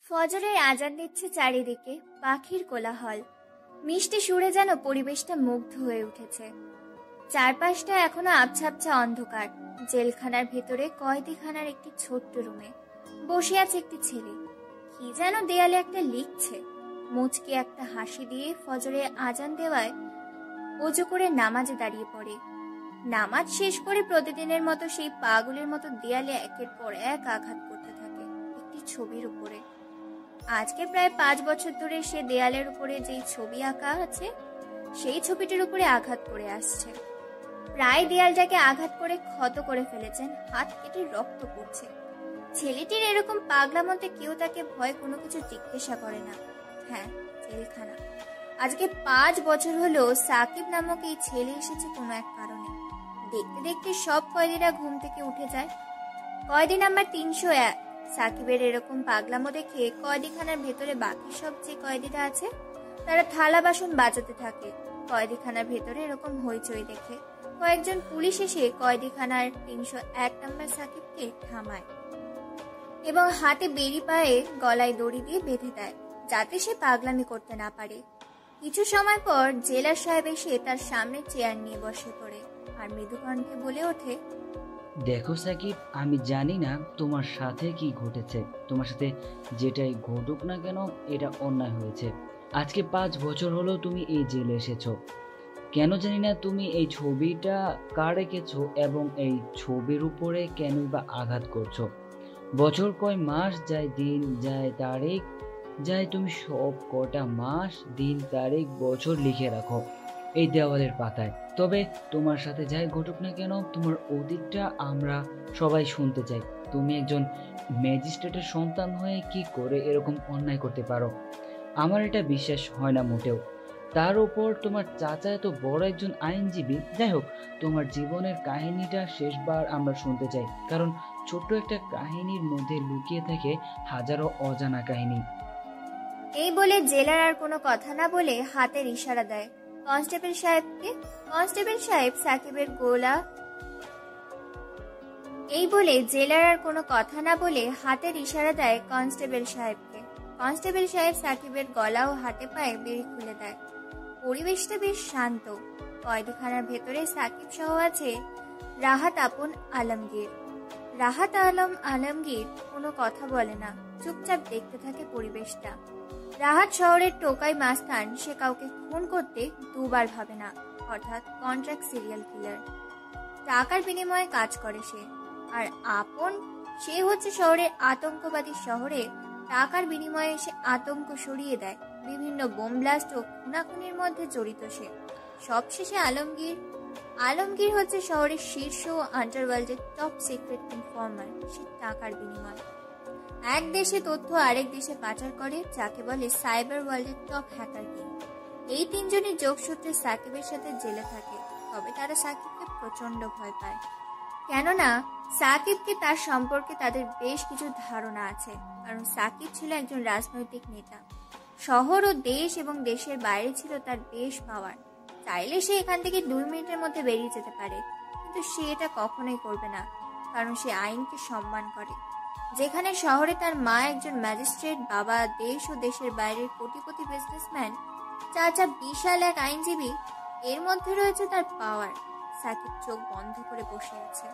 ফজরের আজান দিচ্ছে চারিদিকে, পাখির কোলাহল মিষ্টি সুরে যেন পরিবেশটা মুগ্ধ হয়ে উঠেছে। চারপাশটা এখনো আবছা আবছা অন্ধকার। জেলখানার ভেতরে কয়েদিখানার একটি ছোট্ট রুমে বসে আছে একটি ছেলে। কি যেন দেয়ালে একটা লিখছে। মুচকি একটা হাসি দিয়ে ফজরে আজান দেওয়ায় ওযু করে নামাজে দাঁড়িয়ে পড়ে। নামাজ শেষ করে প্রতিদিনের মতো সেই পাগলের মতো দেয়ালে একের পর এক আঘাত করতে থাকে একটি ছবির উপরে। আজকে প্রায় 5 বছর ধরে সে দেয়ালের উপরে যেই ছবি আঁকা আছে সেই ছবিটির উপরে আঘাত করে আসছে। প্রায় দেয়ালটাকে আঘাত করে ক্ষত করে ফেলেছেন, হাত কেটে রক্ত পড়ছে। ছেলেটির এরকম পাগলামতে কেউ তাকে ভয় কোনো কিছু জিজ্ঞাসা করে না। হ্যাঁ, জেলখানা। আজকে 5 বছর হলো সাকিব নামক এই ছেলে এসেছে কোনো এক কারণে। দেখতে দেখতে সব কয়েদিরা ঘুম থেকে উঠে যায়। কয়েদি নাম্বার 301। সাকিবের এরকম পাগলামো দেখে কয়েদিখানার ভেতরে বাকি সব যে কয়েদিরা আছে তারা থালা বাসন বাজাতে থাকে। কয়েদিখানার ভেতরে এরকম হইচই দেখে কয়েকজন পুলিশ এসে কয়েদিখানার 301 নম্বর সাকিবকে থামায় এবং হাতে বেরি পায়ে গলায় দড়ি দিয়ে বেঁধে দেয় যাতে সে পাগলামি করতে না পারে। কিছু সময় পর জেলার সাহেব এসে তার সামনে চেয়ার নিয়ে বসে পড়ে আর মৃদু কণ্ঠে বলে ওঠে, দেখো সাকিব, আমি জানি না তোমার সাথে কি ঘটেছে। তোমার সাথে যেটাই ঘটুক না কেন, এটা অন্যায় হয়েছে। আজকে 5 বছর হলো তুমি এই জেলে এসেছো। কেন জানি না তুমি এই ছবিটা কার এঁকেছো এবং এই ছবির উপরে কেনই বা আঘাত করছো। বছর কয় মাস যায়, দিন যায়, তারিখ যায়, তুমি সব কটা মাস, দিন, তারিখ, বছর লিখে রাখো এই দেওয়ালের পাতায়। তবে তোমার সাথে যাই ঘটুক না কেন, তোমার অতীতটা আমরা সবাই শুনতে চাই। তুমি একজন ম্যাজিস্ট্রেটের সন্তান হয়ে কি করে এরকম অন্যায় করতে পারো? আমার এটা বিশ্বাস হয় না মোটেও। তার উপর তোমার চাচা এত বড় একজন আইনজীবী। যাই হোক, তোমার জীবনের কাহিনীটা শেষবার আমরা শুনতে চাই, কারণ ছোট্ট একটা কাহিনীর মধ্যে লুকিয়ে থাকে হাজারো অজানা কাহিনী। এই বলে জেলার আর কোনো কথা না বলে হাতের ইশারা দেয় কনস্টেবল সাহেবকে। কনস্টেবল সাহেব সাকিবের গোলা এই বলে জেলার আর কোনো কথা না বলে হাতের ইশারা দেয় কনস্টেবল সাহেবকে। কনস্টেবল সাহেব সাকিবের গলা ও হাতে পায়ে বেড়ি খুলে দেয়। পরিবেশটা বেশ শান্ত। কয়েদিখানার ভেতরে সাকিব সহ আছে রাহাত আপন আলমগীর। রাহাত আলমগীর কোনো কথা বলে না, চুপচাপ দেখতে থাকে পরিবেশটা। রাহাত শহরের টোকাই মাস্তান, সে কাউকে খুন করতে দুবার ভাবে না, অর্থাৎ কন্ট্রাক্ট সিরিয়াল কিলার। টাকার বিনিময়ে কাজ করে সে। আর আপন, সে হচ্ছে শহরের আতঙ্কবাদী। শহরে টাকার বিনিময়ে সে আতঙ্ক সরিয়ে দেয়। বিভিন্ন বোম ব্লাস্ট ও খুনাখুনির মধ্যে জড়িত সে। সবশেষে আলমগীর হচ্ছে শহরের শীর্ষ ও আন্ডারওয়ার্ল্ডের টপ সিক্রেট ইনফর্মার। সে টাকার বিনিময়ে এক দেশে তথ্য আরেক দেশে পাচার করে, যাকে বলে সাইবার ওয়ার্ল্ডের টপ হ্যাকার কিং। এই তিনজনের যোগসূত্রে সাকিবের সাথে জেলে থাকে। তবে তারা সাকিবকে প্রচন্ড ভয় পায়, কেননা সাকিবকে তার সম্পর্কে তাদের বেশ কিছু ধারণা আছে। কারণ সাকিব ছিল একজন রাজনৈতিক নেতা। শহর ও দেশ এবং দেশের বাইরে ছিল তার বেশ পাওয়ার। চাইলে সে এখান থেকে 2 মিনিটের মধ্যে বেরিয়ে যেতে পারে, কিন্তু সে এটা কখনোই করবে না, কারণ সে আইনকে সম্মান করে। যেখানে শহরে তার মা একজন ম্যাজিস্ট্রেট, বাবা দেশ ও দেশের বাইরের কোটিপতি বিজনেসম্যান, চাচা বিশাল এক আইনজীবী, এর মধ্যে রয়েছে তার পাওয়ার। সাকিব চোখ বন্ধ করে বসে আছে।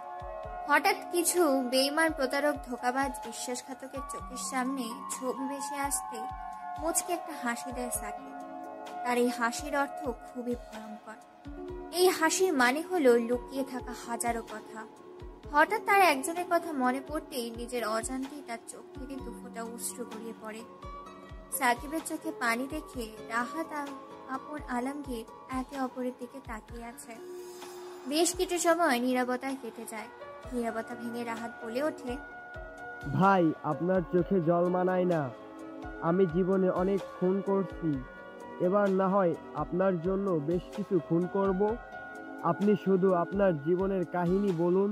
হঠাৎ কিছু বেঈমান, প্রতারক, ধোঁকাবাজ, বিশ্বাসঘাতকের চোখের সামনে ছবি ভেসে আসতে মুচকে একটা হাসি দেয় সাকিব। তার এই হাসির অর্থ খুবই ভয়ঙ্কর। এই হাসির মানে হলো লুকিয়ে থাকা হাজারো কথা। হঠাৎ তার একজনের কথা মনে পড়তেই নিজের অজান্তেই তার চোখ থেকে 2 ফোঁটা অশ্রু গড়িয়ে পড়ে। সাকিবের চোখে পানি দেখে রাহাত আপন আলমগীর একে অপরের দিকে তাকিয়ে আছে। বেশ কিছু সময় নীরবতায় কেটে যায়। নীরবতা ভেঙে রাহাত বলে ওঠে, ভাই, আপনার চোখে জল মানায় না। আমি জীবনে অনেক খুন করছি, এবার না হয় আপনার জন্য বেশ কিছু খুন করব। আপনি শুধু আপনার জীবনের কাহিনী বলুন।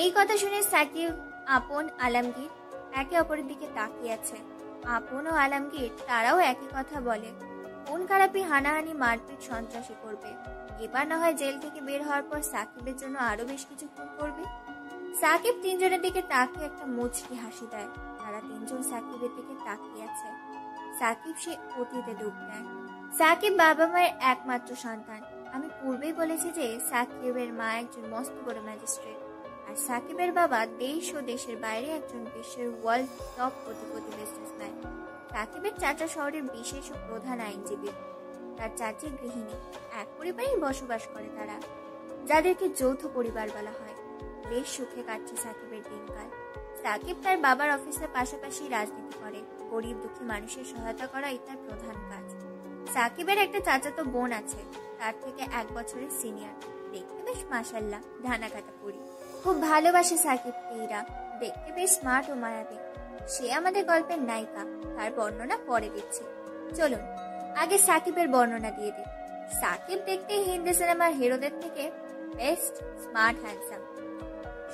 এই কথা শুনে সাকিব, আপন, আলমগীর একে অপরের দিকে তাকিয়ে আছে। আপন ও আলমগীর তারাও একই কথা বলে, খুন খারাপি, হানাহানি, মারপিট, সন্ত্রাসী করবে। এবার না হয় জেল থেকে বের হওয়ার পর সাকিবের জন্য আরো বেশ কিছু খুন করবে। সাকিব তিনজনের দিকে তাকিয়ে একটা মুচকি হাসি দেয়। তারা তিনজন সাকিবের দিকে তাকিয়ে আছে। সাকিব সে অতীতে ডুব দেয়। সাকিব বাবা মায়ের একমাত্র সন্তান। আমি পূর্বেই বলেছি যে সাকিবের মা একজন মস্ত বড় ম্যাজিস্ট্রেট, আর সাকিবের বাবা দেশ ও দেশের বাইরে একজন বিশ্বের ওয়ার্ল্ড টপ কোটিপতি বিজনেসম্যান। সাকিবের চাচা শহরের বিশেষ ও প্রধান আইনজীবী, তার চাচি গৃহিণী। এক পরিবারেই বসবাস করে তারা, যাদেরকে যৌথ পরিবার বলা হয়। বেশ সুখে কাটছে সাকিবের দিনকাল। সাকিব তার বাবার অফিসের পাশাপাশি রাজনীতি করে। গরিব দুঃখী মানুষের সহায়তা করাই তার প্রধান কাজ। সাকিবের একটা চাচাতো বোন আছে, তার থেকে 1 বছরের সিনিয়র। দেখতে বেশ মাশাল্লাহ ধানা কাটা পরি। খুব ভালোবাসে সাকিবকে ইরা। দেখতে বেশ স্মার্ট ও মায়াবী। সে আমাদের গল্পের নায়িকা। তার বর্ণনা পরে দিচ্ছি। চলুন আগে সাকিবের বর্ণনা দিয়ে দিই। সাকিব দেখতে হিন্দি সিনেমার হিরোদের থেকে বেস্ট, স্মার্ট, হ্যান্ডসাম।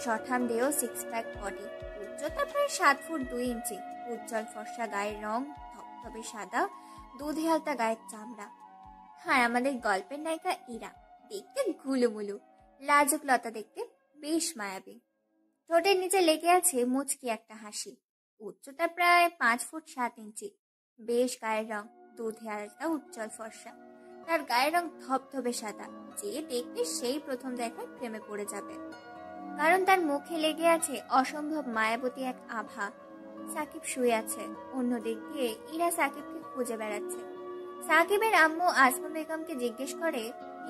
শঠাম দেহ, 6 প্যাক বডি, উচ্চতা প্রায় 7 ফুট 2 ইঞ্চি, উজ্জ্বল ফর্সা গায়ের রং, ধবধবে সাদা, দুধে হালতা গায়ের চামড়া। আর আমাদের গল্পের নায়িকা ইরা দেখতে গুলুমুলু, লাজুক লতা, দেখতে বেশ মায়াবী। ঠোঁটের নিচে লেগে আছে মুচকি একটা হাসি। উচ্চতা প্রায় 5 ফুট 7 ইঞ্চি, বেশ গায়ের রং, দুধে হালতা, উজ্জ্বল ফর্সা। তার গায়ের রং ধবধবে সাদা। যে দেখতে সেই প্রথম দেখায় প্রেমে পড়ে যাবে, কারণ তার মুখে লেগে আছে অসম্ভব মায়াবতী এক আভা। সাকিব শুয়ে আছে। অন্য দিক দিয়ে ইরা সাকিবকে খুঁজে বেড়াচ্ছে। সাকিবের আম্মু আসমা বেগমকে জিজ্ঞেস করে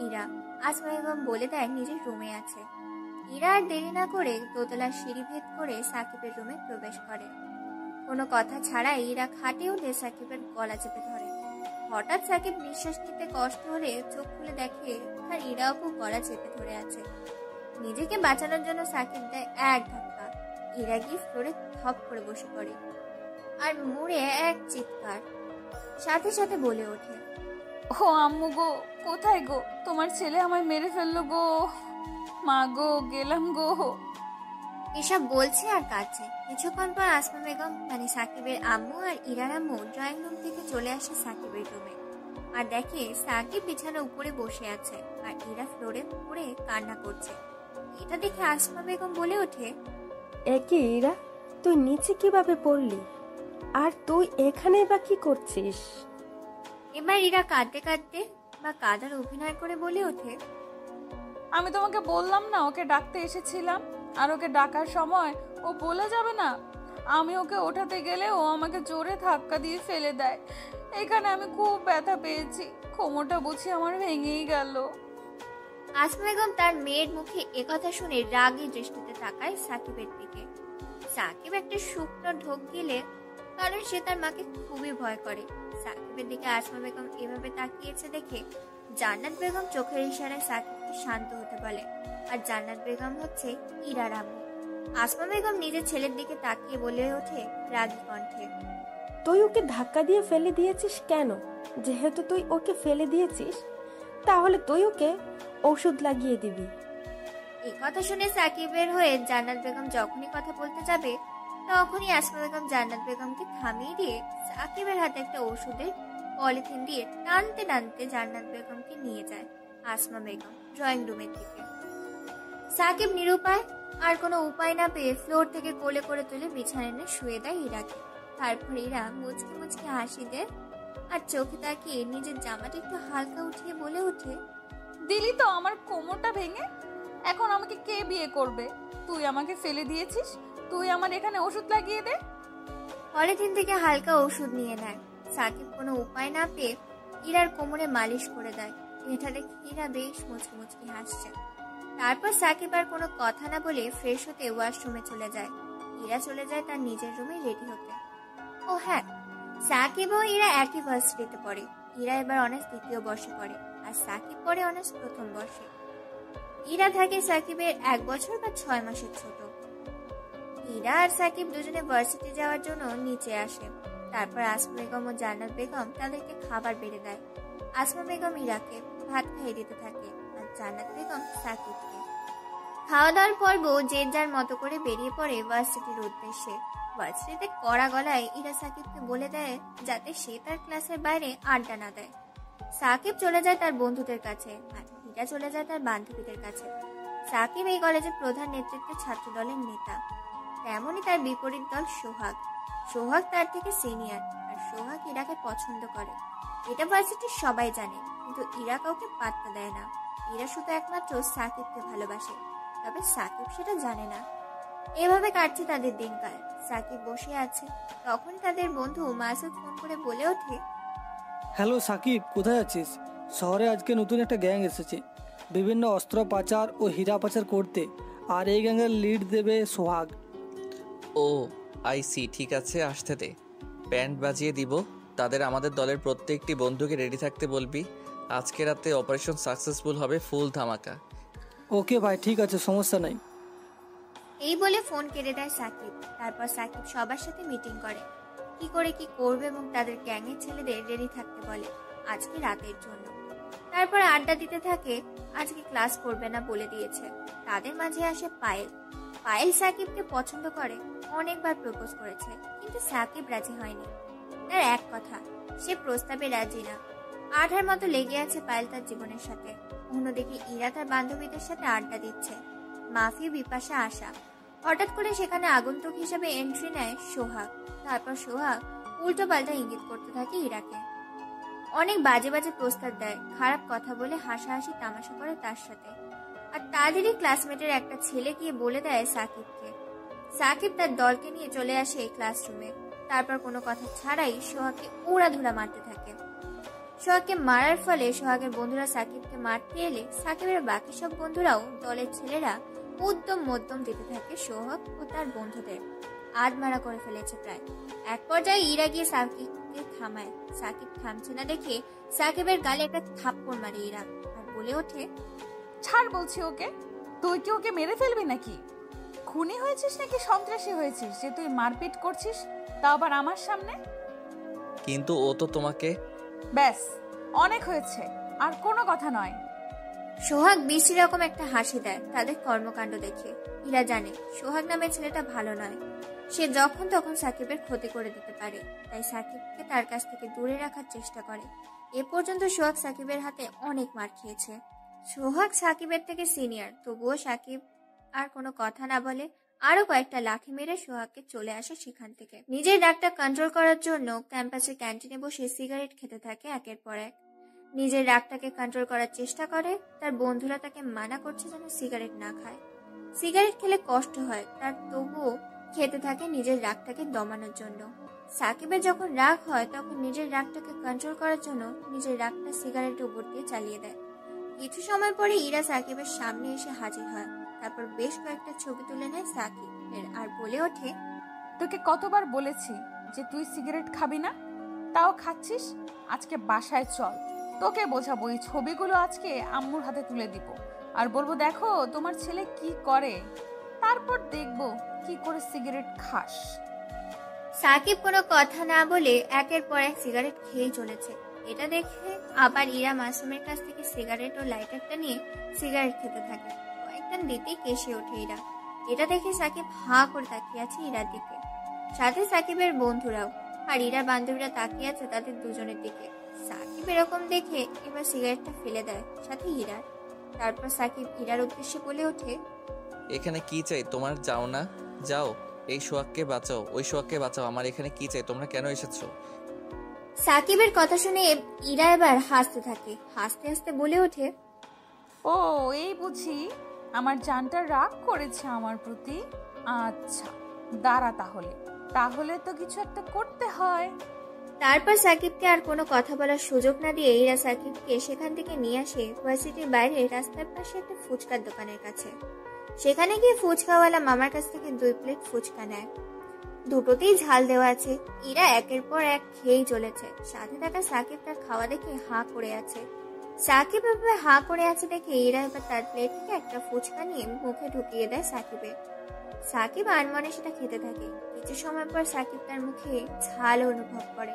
ইরা। আসমা বেগম বলে দেয় নিজের রুমে আছে। ইরা আর দেরি না করে দোতলার সিঁড়ি ভেদ করে সাকিবের রুমে প্রবেশ করে। কোনো কথা ছাড়াই ইরা খাটে উঠে সাকিবের গলা চেপে ধরে। হঠাৎ সাকিব নিঃশ্বাস নিতে কষ্ট হলে চোখ খুলে দেখে তার ইরা আপু গলা চেপে ধরে আছে। নিজেকে বাঁচানোর জন্য সাকিব দেয় এক ধাক্কা। ইরা গিয়ে ফ্লোরে থপ করে বসে পড়ে আর মুড়ে এক চিৎকার। সাথে সাথে বলে ওঠে, ও আম্মু গো, কোথায় গো? তোমার ছেলে আমায় মেরে ফেললো গো, মা গো, গেলাম গো। এসব বলছে আর কাঁদছে। কিছুক্ষণ পর আসমা বেগম মানে সাকিবের আম্মু আর ইরার আম্মু ড্রয়িং রুম থেকে চলে আসে সাকিবের রুমে, আর দেখে সাকিব বিছানার উপরে বসে আছে আর ইরা ফ্লোরে পড়ে কান্না করছে। এটা দেখে আসমা বেগম বলে ওঠে, একি ইরা, তুই নিচে কিভাবে পড়লি? আর তুই এখানে বা কি করছিস? এবার ইরা কাঁদতে কাঁদতে বা কাঁদার অভিনয় করে বলে ওঠে, আমি তোমাকে বললাম না ওকে ডাকতে এসেছিলাম, আর ওকে ডাকার সময় ও বলে যাবে না। আমি ওকে ওঠাতে গেলে ও আমাকে জোরে ধাক্কা দিয়ে ফেলে দেয়। এখানে আমি খুব ব্যথা পেয়েছি, কোমরটা বুঝি আমার ভেঙেই গেল। আসমা বেগম তার মেয়ের মুখে একথা শুনে রাগী দৃষ্টিতে তাকায় সাকিবের দিকে। সাকিব একটা শুকনো ঢোক গিলে, কারণ সে তার মাকে খুবই ভয় করে। সাকিবের দিকে আসমা বেগম এভাবে তাকিয়েছে দেখে জান্নাত বেগম চোখের ইশারায় সাকিবকে শান্ত হতে বলে। আর জান্নাত বেগম হচ্ছে ইরার আম্মু। আসমা বেগম নিজের ছেলের দিকে তাকিয়ে বলে ওঠে রাগী কণ্ঠে, তুই ওকে ধাক্কা দিয়ে ফেলে দিয়েছিস কেন? যেহেতু তুই ওকে ফেলে দিয়েছিস, তাহলে তুই ওকে ওষুধ লাগিয়ে দিবি। এই কথা শুনে সাকিবের হয়ে জান্নাত বেগম যখনই কথা বলতে যাবে, তখনই আসমা বেগম জান্নাত বেগমকে থামিয়ে দিয়ে সাকিবের হাতে একটা ওষুধের পলিথিন দিয়ে টানতে টানতে জান্নাত বেগমকে নিয়ে যায় আসমা বেগম ড্রয়িং রুমের দিকে। সাকিব নিরুপায়, আর কোনো উপায় না পেয়ে ফ্লোর থেকে কোলে করে তুলে বিছানায় এনে শুয়ে দেয় ইরাকে। তারপর ইরা মুচকি মুচকি হাসি দেয় আর চোখে তাকিয়ে নিজের জামাটা একটু হালকা উঠিয়ে বলে ওঠে, দিলি তো আমার কোমরটা ভেঙে। এখন আমাকে কে বিয়ে করবে? তুই আমাকে ফেলে দিয়েছিস, তুই আমার এখানে ওষুধ লাগিয়ে দে। পলিথিন থেকে হালকা ওষুধ নিয়ে নেয়। সাকিব কোনো উপায় না পেয়ে ইরার কোমরে মালিশ করে দেয়। এটা দেখে ইরা বেশ মুচকি মুচকি হাসছে। তারপর সাকিব আর কোনো কথা না বলে ফ্রেশ হতে ওয়াশরুমে চলে যায়। ইরা চলে যায় তার নিজের রুমে রেডি হতে। ও হ্যাঁ, সাকিব ও ইরা একই ভার্সিটিতে পড়ে। ইরা এবার অনার্স 2য় বর্ষে পড়ে আর সাকিব পড়ে অনার্স 1ম বর্ষে। ইরা থাকে সাকিবের 1 বছর বা 6 মাসের ছোট। ইরা আর সাকিব দুজনে ভার্সিটি যাওয়ার জন্য নিচে আসে। তারপর আসমা বেগম ও জান্নাত বেগম তাদেরকে খাবার বেড়ে দেয়। আসমা বেগম ইরাকে ভাত খাইয়ে দিতে থাকে আর জান্নাত বেগম সাকিবকে। খাওয়া দাওয়ার পর্ব যে যার মতো করে বেরিয়ে পড়ে ভার্সিটির উদ্দেশ্যে। ভার্সিটিতে কড়া গলায় ইরা সাকিবকে বলে দেয় যাতে সে তার ক্লাসের বাইরে আড্ডা না দেয়। সাকিব চলে যায় তার বন্ধুদের কাছে আর ইরা চলে যায় তার বান্ধবীদের কাছে। সাকিব এই কলেজের প্রধান নেতৃত্বের ছাত্র দলের নেতা। তেমনই তার বিপরীত দল সোহাগ। সোহাগ তার থেকে সিনিয়র, আর সোহাগ ইরাকে পছন্দ করে। এটা ভার্সিটির সবাই জানে, কিন্তু ইরা কাউকে পাত্তা দেয় না। ইরা শুধু একমাত্র সাকিবকে ভালোবাসে, তবে সাকিব সেটা জানে না। এভাবে কাটছে তাদের দিনকাল। সাকিব বসে আছে, তখন তাদের বন্ধু মাসুদ ফোন করে বলে ওঠে, হ্যালো সাকিব, কোথায় আছিস? শহরে আজকে নতুন একটা গ্যাং এসেছে বিভিন্ন অস্ত্র পাচার ও হীরা পাচার করতে, আর এই গ্যাংয়ের লিড দেবে সোহাগ। ও আইসি, ঠিক আছে, আসতে দে। ব্যান্ড বাজিয়ে দিব। তাদের আমাদের দলের প্রত্যেকটি বন্ধুকে রেডি থাকতে বলবি। আজকে রাতে অপারেশন সাকসেসফুল হবে, ফুল ধামাকা। ওকে ভাই, ঠিক আছে, সমস্যা নাই। এই বলে ফোন কেটে দেয় সাকিব। তারপর সাকিব সবার সাথে মিটিং করে, কি করে কি করবে এবং তাদের গ্যাংয়ের ছেলেদের রেডি থাকতে বলে আজকে রাতের জন্য। তারপর আড্ডা দিতে থাকে। আজকে ক্লাস করবে না বলে দিয়েছে। তাদের মাঝে আসে পায়েল। পায়েল সাকিবকে পছন্দ করে, অনেকবার প্রপোজ করেছে, কিন্তু সাকিব রাজি হয়নি। তার এক কথা, সে প্রস্তাবে রাজি না। আঠার মতো লেগে আছে পায়েল তার জীবনের সাথে। অন্যদিকে ইরা তার বান্ধবীদের সাথে আড্ডা দিচ্ছে। মাফি, বিপাশা, আশা। হঠাৎ করে সেখানে আগন্তুক হিসেবে এন্ট্রি নেয় সোহাগ। তারপর সোহাগ উল্টো পাল্টা ইঙ্গিত করতে থাকে ইরাকে। অনেক বাজে বাজে প্রস্তাব দেয়, খারাপ কথা বলে হাসাহাসি তামাশা করে তার সাথে। আর তাদেরই ক্লাসমেটের একটা ছেলে গিয়ে বলে দেয় সাকিবকে। সাকিব তার দলকে নিয়ে চলে আসে এই ক্লাসরুমে। তারপর কোনো কথা ছাড়াই সোহাগকে উড়াধুরা মারতে থাকে। সোহাগকে মারার ফলে সোহাগের বন্ধুরা সাকিবকে মারতে এলে সাকিবের বাকি সব বন্ধুরাও দলের ছেলেরা উদ্যম মধ্যম দিতে থাকে সোহাগ ও তার বন্ধুদের। আধমারা করে ফেলেছে প্রায়। এক পর্যায়ে ইরা গিয়ে সাকিবকে থামায়। সাকিব থামছে না দেখে সাকিবের গালে একটা থাপ্পড় মারে ইরা, আর বলে ওঠে, ছাড় বলছি ওকে। তুই কি ওকে মেরে ফেলবি নাকি? খুনি হয়েছিস নাকি সন্ত্রাসী হয়েছিস যে তুই মারপিট করছিস, তা আবার আমার সামনে? কিন্তু ও তো তোমাকে। ব্যাস, অনেক হয়েছে, আর কোনো কথা নয়। সোহাগ বিশ্রী রকম একটা হাসি দেয় তাদের কর্মকাণ্ড দেখে। ইরা জানে সোহাগ নামের ছেলেটা ভালো নয়। সে যখন তখন সাকিবের ক্ষতি করে দিতে পারে, তাই সাকিবকে তার কাছ থেকে দূরে রাখার চেষ্টা করে। এ পর্যন্ত সোহাগ সাকিবের হাতে অনেক মার খেয়েছে। সোহাগ সাকিবের থেকে সিনিয়র, তবুও সাকিব আর কোনো কথা না বলে আরো কয়েকটা লাঠি মেরে সোহাগকে চলে আসে সেখান থেকে। নিজের রাগটা কন্ট্রোল করার জন্য ক্যাম্পাসের ক্যান্টিনে বসে সিগারেট খেতে থাকে একের পর এক। নিজের রাগটাকে কন্ট্রোল করার চেষ্টা করে। তার বন্ধুরা তাকে মানা করছে যেন সিগারেট না খায়। সিগারেট খেলে কষ্ট হয় তার, তবুও খেতে থাকে নিজের রাগটাকে দমানোর জন্য। সাকিবের যখন রাগ হয় তখন নিজের রাগটাকে কন্ট্রোল করার জন্য নিজের রাগটা সিগারেটের উপর দিয়ে চালিয়ে দেয়। কিছু সময় পরে ইরা সাকিবের সামনে এসে হাজির হয়। তারপর বেশ কয়েকটা ছবি তুলে নেয় সাকিবের, আর বলে ওঠে, তোকে কতবার বলেছি যে তুই সিগারেট খাবি না, তাও খাচ্ছিস। আজকে বাসায় চল, তোকে বোঝাবো। এই ছবিগুলো আজকে আম্মুর হাতে তুলে দিব, আর বলবো দেখো তোমার ছেলে কি করে, তারপর দেখবো কি করে সিগারেট খাস। সাকিব কোনো কথা না বলে একের পর এক সিগারেট খেয়ে চলেছে। এটা দেখে আবার ইরা মাসুমের কাছ থেকে সিগারেট ও লাইটারটা নিয়ে সিগারেট খেতে থাকে। কয়েকটা দিতেই কেসে ওঠে ইরা। এটা দেখে সাকিব হাঁ করে তাকিয়ে আছে ইরার দিকে, সাথে সাকিবের বন্ধুরাও। আর ইরার বান্ধবীরা তাকিয়ে আছে তাদের দুজনের দিকে। সাকিব এরকম দেখে এবার সিগারেটটা ফেলে দেয়, সাথে ইরার। তারপর সাকিব ইরার উদ্দেশ্যে বলে ওঠে, এখানে কি চাই তোমার? যাও না, যাও। এই সোহাগকে বাঁচাও, ওই সোহাগকে বাঁচাও। আমার এখানে কি চাই? তোমরা কেন এসেছো? সাকিবের কথা শুনে ইরা এবার হাসতে থাকে। হাসতে হাসতে বলে ওঠে, ও এই বুঝি আমার জানটা রাগ করেছে আমার প্রতি। আচ্ছা দাঁড়া, তাহলে তো কিছু একটা করতে হয়। তারপর সাকিবকে আর কোনো কথা বলার সুযোগ না দিয়ে ইরা সাকিবকে সেখান থেকে নিয়ে আসে ভার্সিটির বাইরে রাস্তার পাশে একটা ফুচকার দোকানের কাছে। সেখানে গিয়ে ফুচকাওয়ালা মামার কাছ থেকে 2 প্লেট ফুচকা নেয়। দুটোতেই ঝাল দেওয়া আছে। ইরা একের পর এক খেয়েই চলেছে। সাথে থাকা সাকিব তার খাওয়া দেখে হাঁ করে আছে। সাকিব এভাবে হাঁ করে আছে দেখে ইরা এবার তার প্লেট থেকে একটা ফুচকা নিয়ে মুখে ঢুকিয়ে দেয় সাকিবের। সাকিব আনমনে সেটা খেতে থাকে। কিছু সময় পর সাকিব তার মুখে ঝাল অনুভব করে।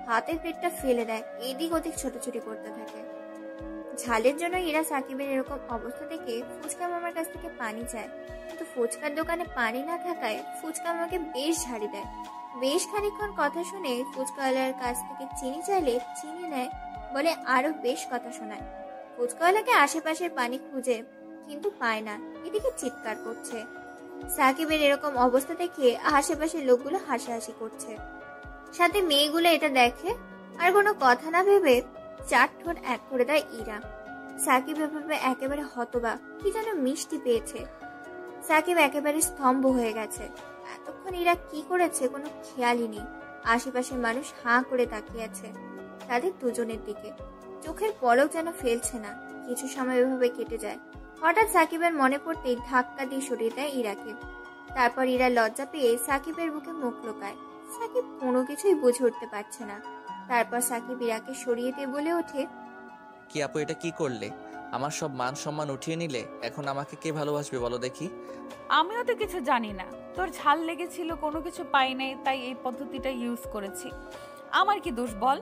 হাতের প্লেটটা ফেলে দেয়, এদিক ওদিক ছোটাছুটি করতে থাকে। ঝালের জন্য ইরা সাকিবের এরকম অবস্থা দেখে ফুচকা মামার কাছ থেকে পানি চায়, কিন্তু ফুচকার দোকানে পানি না থাকায় ফুচকা মামাকে বেশ ঝাড়ি দেয়। বেশ খানিকক্ষণ কথা শুনে ফুচকাওয়ালার কাছ থেকে চিনি চাইলে চিনি নেয়, বলে আরো বেশ কথা শোনায়। ফুচকাওয়ালাকে আশেপাশের পানি খুঁজে কিন্তু পায় না, এদিকে চিৎকার করছে। সাকিবের এরকম অবস্থা দেখে আশেপাশের লোকগুলো হাসাহাসি করছে, সাথে মেয়েগুলো এটা দেখে আর কোনো কথা না ভেবে চার ঠোঁট এক করে দেয় ইরা। সাকিব এভাবে একেবারে হতবাক, কি যেন মিষ্টি পেয়েছে। সাকিব একেবারে স্তম্ভ হয়ে গেছে। এতক্ষণ ইরা কি করেছে কোনো খেয়ালই নেই। আশেপাশের মানুষ হাঁ করে তাকিয়ে আছে তাদের দুজনের দিকে, চোখের পলক যেন ফেলছে না। কিছু সময় এভাবে কেটে যায়। হঠাৎ সাকিবের মনে পড়তেই ধাক্কা দিয়ে সরিয়ে দেয় ইরাকে। তারপর ইরা লজ্জা পেয়ে সাকিবের বুকে মুখ লুকায়। সাকিব কোনো কিছুই বুঝে উঠতে পারছে না। তারপর সাকিব ইরাকে সরিয়ে দিয়ে বলে ওঠে, কি আপু, এটা কি করলে? আমার সব মান সম্মান উঠিয়ে নিলে। এখন আমাকে কে ভালোবাসবে বলো দেখি? আমিও তো কিছু জানি না, তোর ঝাল লেগেছিল, কোনো কিছু পাই নাই, তাই এই পদ্ধতিটা ইউজ করেছি। আমার কি দোষ বল?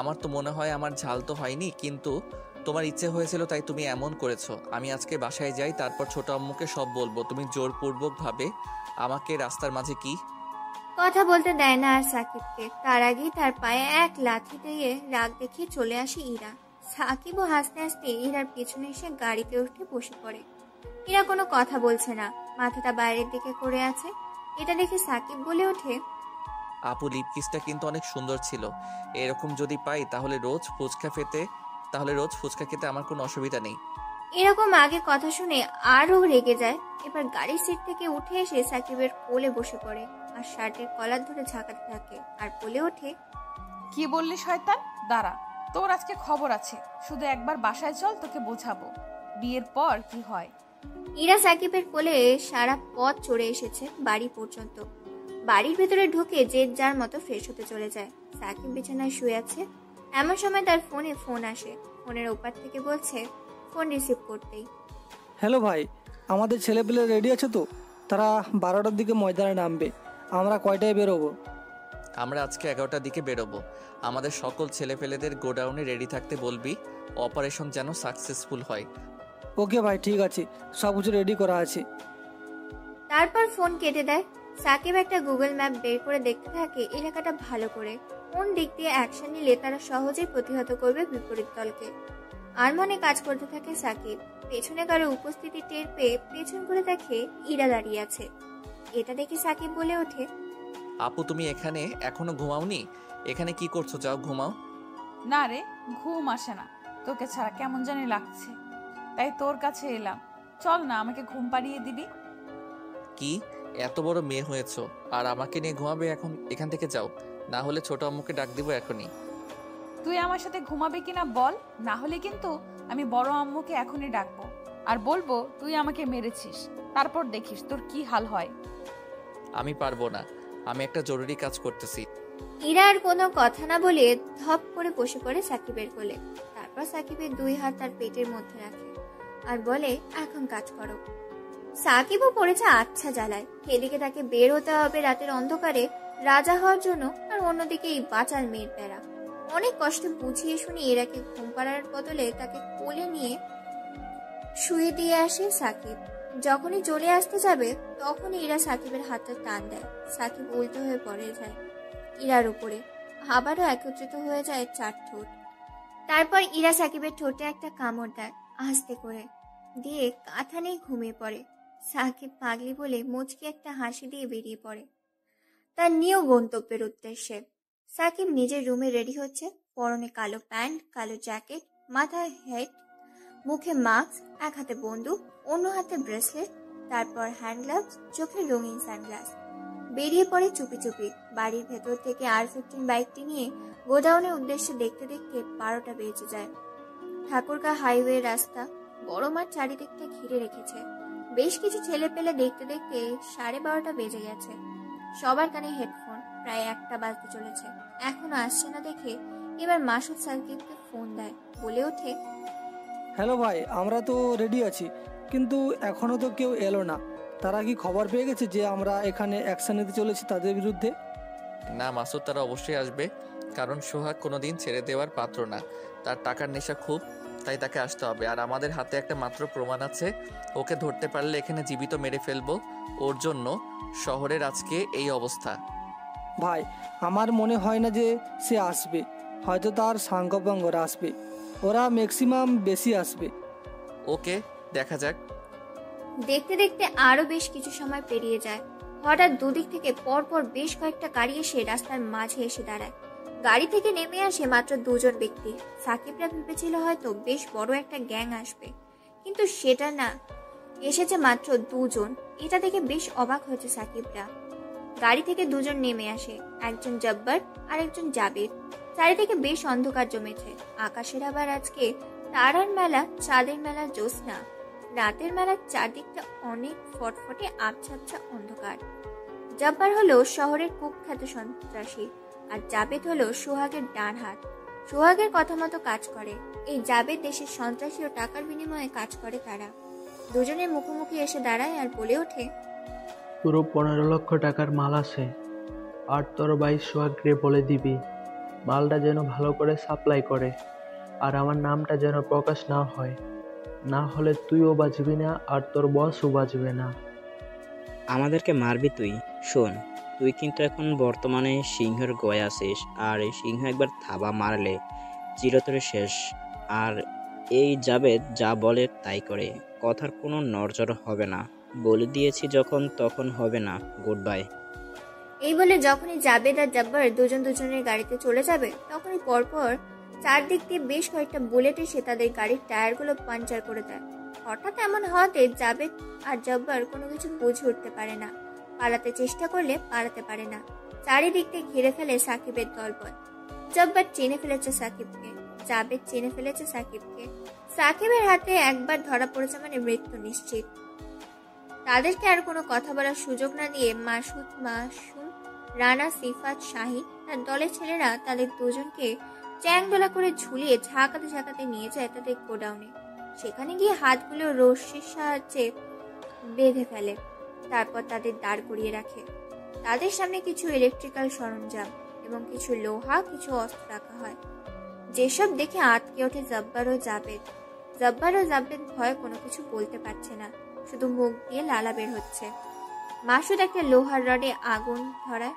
আমার তো মনে হয় আমার ঝাল তো হয়নি, কিন্তু তোমার ইচ্ছে হয়েছিল তাই তুমি এমন করেছো। আমি আজকে বাসায় যাই, তারপর ছোট আম্মুকে সব বলবো তুমি জোরপূর্বক ভাবে আমাকে রাস্তার মাঝে কি। কথা বলতে দেয় না আর সাকিবকে। তার আগেই তার পায়ে এক লাথি দিয়ে রাগ দেখিয়ে চলে আসে ইরা। সাকিবও হাসতে হাসতে ইরার পেছনে এসে গাড়িতে উঠে বসে পড়ে। ইরা কোনো কথা বলছে না, মাথাটা বাইরের দিকে করে আছে। এটা দেখে সাকিব বলে ওঠে, আপু লিপকিসটা কিন্তু অনেক সুন্দর ছিল। এরকম যদি পাই তাহলে রোজ ফুচকা খেতে আমার কোনো অসুবিধা নেই। এরকম আগে কথা শুনে আরও রেগে যায়। এবার গাড়ির সিট থেকে উঠে এসে সাকিবের কোলে বসে পড়ে আর শার্টের কলার ধরে ঝাঁকাতে থাকে আর বলে ওঠে, কি বললি শয়তান? দাঁড়া, তোর আজকে খবর আছে। শুধু একবার বাসায় চল, তোকে বোঝাবো বিয়ের পর কি হয়। ইরা সাকিবের কোলে সারা পথ চড়ে এসেছে বাড়ি পর্যন্ত। বাড়ির ভেতরে ঢুকে যে যার মতো ফ্রেশ হতে চলে যায়। সাকিব বিছানায় শুয়ে আছে। এমন সময় তার ফোনে ফোন আসে। ফোনের ওপার থেকে বলছে ফোন রিসিভ করতেই, হ্যালো ভাই, আমাদের ছেলেপেলে রেডি আছে তো? তারা 12টার দিকে ময়দানে নামবে। আমরা কয়টায় বেরোবো? আমরা আজকে 11টার দিকে বেরোবো। আমাদের সকল ছেলেপেলেদের গোডাউনে রেডি থাকতে বলবি, অপারেশন যেন সাকসেসফুল হয়। ওকে ভাই, ঠিক আছে, সব কিছু রেডি করা আছে। তারপর ফোন কেটে দেয়। সাকিব একটা গুগল ম্যাপ বের করে দেখতে থাকে এলাকাটা ভালো করে, কোন দিক দিয়ে অ্যাকশন নিলে তারা সহজেই প্রতিহত করবে বিপরীত দলকে। আর মনে কাজ করতে থাকে সাকিব। পেছনে কারো উপস্থিতি টের পেয়ে পেছন করে দেখে ইরা দাঁড়িয়ে আছে। এটা দেখে সাকিব বলে ওঠে, আপু তুমি এখানে এখনো ঘুমাওনি? এখানে কি করছো? যাও ঘুমাও। না রে, ঘুম আসে না, তোকে ছাড়া কেমন জানি লাগছে, তাই তোর কাছে এলাম। চল না, আমাকে ঘুম পাড়িয়ে দিবি। কি এত বড় মেয়ে হয়েছো আর আমাকে নিয়ে ঘুমাবে? এখন এখান থেকে যাও, না হলে ছোট আম্মুকে ডাক দিব এখনই। তুই আমার সাথে ঘুমাবে কিনা বল, না হলে কিন্তু আমি বড় আম্মুকে এখনই ডাকবো আর বলবো তুই আমাকে মেরেছিস। তারপর দেখিস তোর কি হাল হয়। আমি পারবো না, আমি একটা জরুরি কাজ করতেছি। ইরা আর কোনো কথা না বলে ধপ করে বসে পড়ে সাকিবের কোলে। তারপর সাকিবের দুই হাত তার পেটের মধ্যে রাখে আর বলে, এখন কাজ করো। সাকিবও পড়েছে আচ্ছা জ্বালায়। এদিকে তাকে বের হতে হবে রাতের অন্ধকারে রাজা হওয়ার জন্য, আর অন্যদিকে এই বাঁচার মেয়ের প্যারা। অনেক কষ্টে বুঝিয়ে শুনিয়ে এরাকে ঘুম পাড়ার বদলে তাকে কোলে নিয়ে শুয়ে দিয়ে আসে সাকিব। যখনই চলে আসতে যাবে তখনই ইরা সাকিবের হাতটা টান দেয়। সাকিব উল্টো হয়ে পড়ে যায় ইরার উপরে। আবারও একত্রিত হয়ে যায় চার ঠোঁট। তারপর ইরা সাকিবের ঠোঁটে একটা কামড় দেয় আস্তে করে, দিয়ে কাঁথা নিয়ে ঘুমিয়ে পড়ে। সাকিব পাগলি বলে মুচকি একটা হাসি দিয়ে বেরিয়ে পড়ে তার নিউ গন্তব্যের উদ্দেশ্যে। সাকিব নিজের রুমে রেডি হচ্ছে। পরনে কালো প্যান্ট, কালো জ্যাকেট, মাথায় হেড, মুখে মাস্ক, এক হাতে বন্দুক, অন্য হাতে ব্রেসলেট, তারপর হ্যান্ড গ্লাভস, চোখে রঙিন সানগ্লাস। বেরিয়ে পড়ে চুপি চুপি। বাড়ির ভেতর থেকে R15 বাইকটি নিয়ে গোডাউনের উদ্দেশ্যে দেখতে দেখতে 12টা বেজে যায়। ঠাকুরগাঁ হাইওয়ে রাস্তা, বড় মাঠ চারিদিকটা ঘিরে রেখেছে। বেশ কিছু ছেলে পেলে দেখতে দেখতে 12:30 বেজে গেছে। সবার কানে হেডফোন। প্রায় 1টা বাজতে চলেছে, এখনো আসছে না দেখে এবার মাসুদ সাকিবকে ফোন দেয়। বলে ওঠে, হ্যালো ভাই, আমরা তো রেডি আছি, কিন্তু এখনো তো কেউ এলো না। তারা কি খবর পেয়ে গেছে যে আমরা এখানে অ্যাকশন নিতে চলেছি তাদের বিরুদ্ধে? না মাসুদ, তারা অবশ্যই আসবে, কারণ সোহাগ কোনোদিন ছেড়ে দেওয়ার পাত্র না। তার টাকার নেশা খুব, তাই তাকে আসতে হবে। আর আমাদের হাতে একটা মাত্র প্রমাণ আছে, ওকে ধরতে পারলে এখানে জীবিত মেরে ফেলবো। ওর জন্য শহরের আজকে এই অবস্থা। ভাই, আমার মনে হয় না যে সে আসবে, হয়তো তার সাঙ্গপাঙ্গরা আসবে। ওরা ম্যাক্সিমাম বেশি আসবে। ওকে, দেখা যাক। দেখতে দেখতে আরো বেশ কিছু সময় পেরিয়ে যায়। হঠাৎ দুদিক থেকে পরপর বেশ কয়েকটা গাড়ি এসে রাস্তার মাঝে এসে দাঁড়ায়। গাড়ি থেকে নেমে আসে মাত্র দুজন ব্যক্তি। সাকিবরা ভেবেছিল হয়তো বেশ বড় একটা গ্যাং আসবে, কিন্তু সেটা না, এসেছে মাত্র দুজন। এটা দেখে বেশ অবাক হয়েছে সাকিবরা। গাড়ি থেকে দুজন নেমে আসে, একজন জব্বার আর একজন জাবেদ। চারিদিকে বেশ অন্ধকার জমেছে। আকাশের আবার আজকে তারার মেলা, চাঁদের মেলা, জ্যোৎস্না। রাতের মেলার চারদিকটা অনেক ফটফটে আবছা আবছা অন্ধকার। জব্বার হলো শহরের কুখ্যাত সন্ত্রাসী, আর জাবেদ হলো সোহাগের ডান হাত। সোহাগের কথা মতো কাজ করে এই জাবেদ। দেশের সন্ত্রাসী ও টাকার বিনিময়ে কাজ করে তারা। দুজনের মুখোমুখি এসে দাঁড়ায় আর বলে ওঠে, পুরো 15 লক্ষ টাকার মাল আছে, আর তোর ভাই সোহাগকে বলে দিবি মালটা যেন ভালো করে সাপ্লাই করে, আর আমার নামটা যেন প্রকাশ না হয়, না হলে তুইও বাঁচবি না আর তোর বসও বাঁচবে না। আমাদেরকে মারবি তুই? শোন, তুই কিন্তু এখন বর্তমানে সিংহের গয়ে আছিস, আর এই সিংহ একবার থাবা মারলে চিরতরে শেষ। আর এই জাবেদ যা বলে তাই করে, কথার কোনো নড়চড় হবে না। বলে দিয়েছি যখন, তখন হবে না। Good bye. এই বলে যখনই জাবেদ আর জব্বার দুজন দুজনের গাড়িতে চলে যাবে, তখনই পরপর চারদিক দিয়ে বেশ কয়েকটা বুলেট এসে তাদের গাড়ির টায়ারগুলো পাঞ্চার করে দেয়। হঠাৎ এমন হওয়াতে জাবেদ আর জব্বার কোনো কিছু বুঝে উঠতে পারে না। পালাতে চেষ্টা করলে পালাতে পারে না। চারিদিক দিয়ে ঘিরে ফেলে সাকিবের দলবল। জব্বার চিনে ফেলেছে সাকিবকে, জাবেদ চিনে ফেলেছে সাকিবকে। সাকিবের হাতে একবার ধরা পড়েছে মানে মৃত্যু নিশ্চিত। তাদেরকে আর কোনো কথা বলার সুযোগ না দিয়ে মাসুদ, মাসুম, রানা, সিফাত, শাহিন তার দলের ছেলেরা তাদের দুজনকে চ্যাংদোলা করে ঝুলিয়ে ঝাঁকাতে ঝাঁকাতে নিয়ে যায় তাদের গোডাউনে। সেখানে গিয়ে হাতগুলো রশ্মির সাহায্যে বেঁধে ফেলে। তারপর তাদের দাঁড় করিয়ে রাখে। তাদের সামনে কিছু ইলেকট্রিক্যাল সরঞ্জাম এবং কিছু লোহা, কিছু অস্ত্র রাখা হয়, যেসব দেখে আটকে ওঠে জব্বার ও জাবেদ। জব্বার ও জাবেদ ভয়ে কোনো কিছু বলতে পারছে না, শুধু মুখ দিয়ে লালা বের হচ্ছে। মাসুদ একটা লোহার রডে আগুন ধরায়,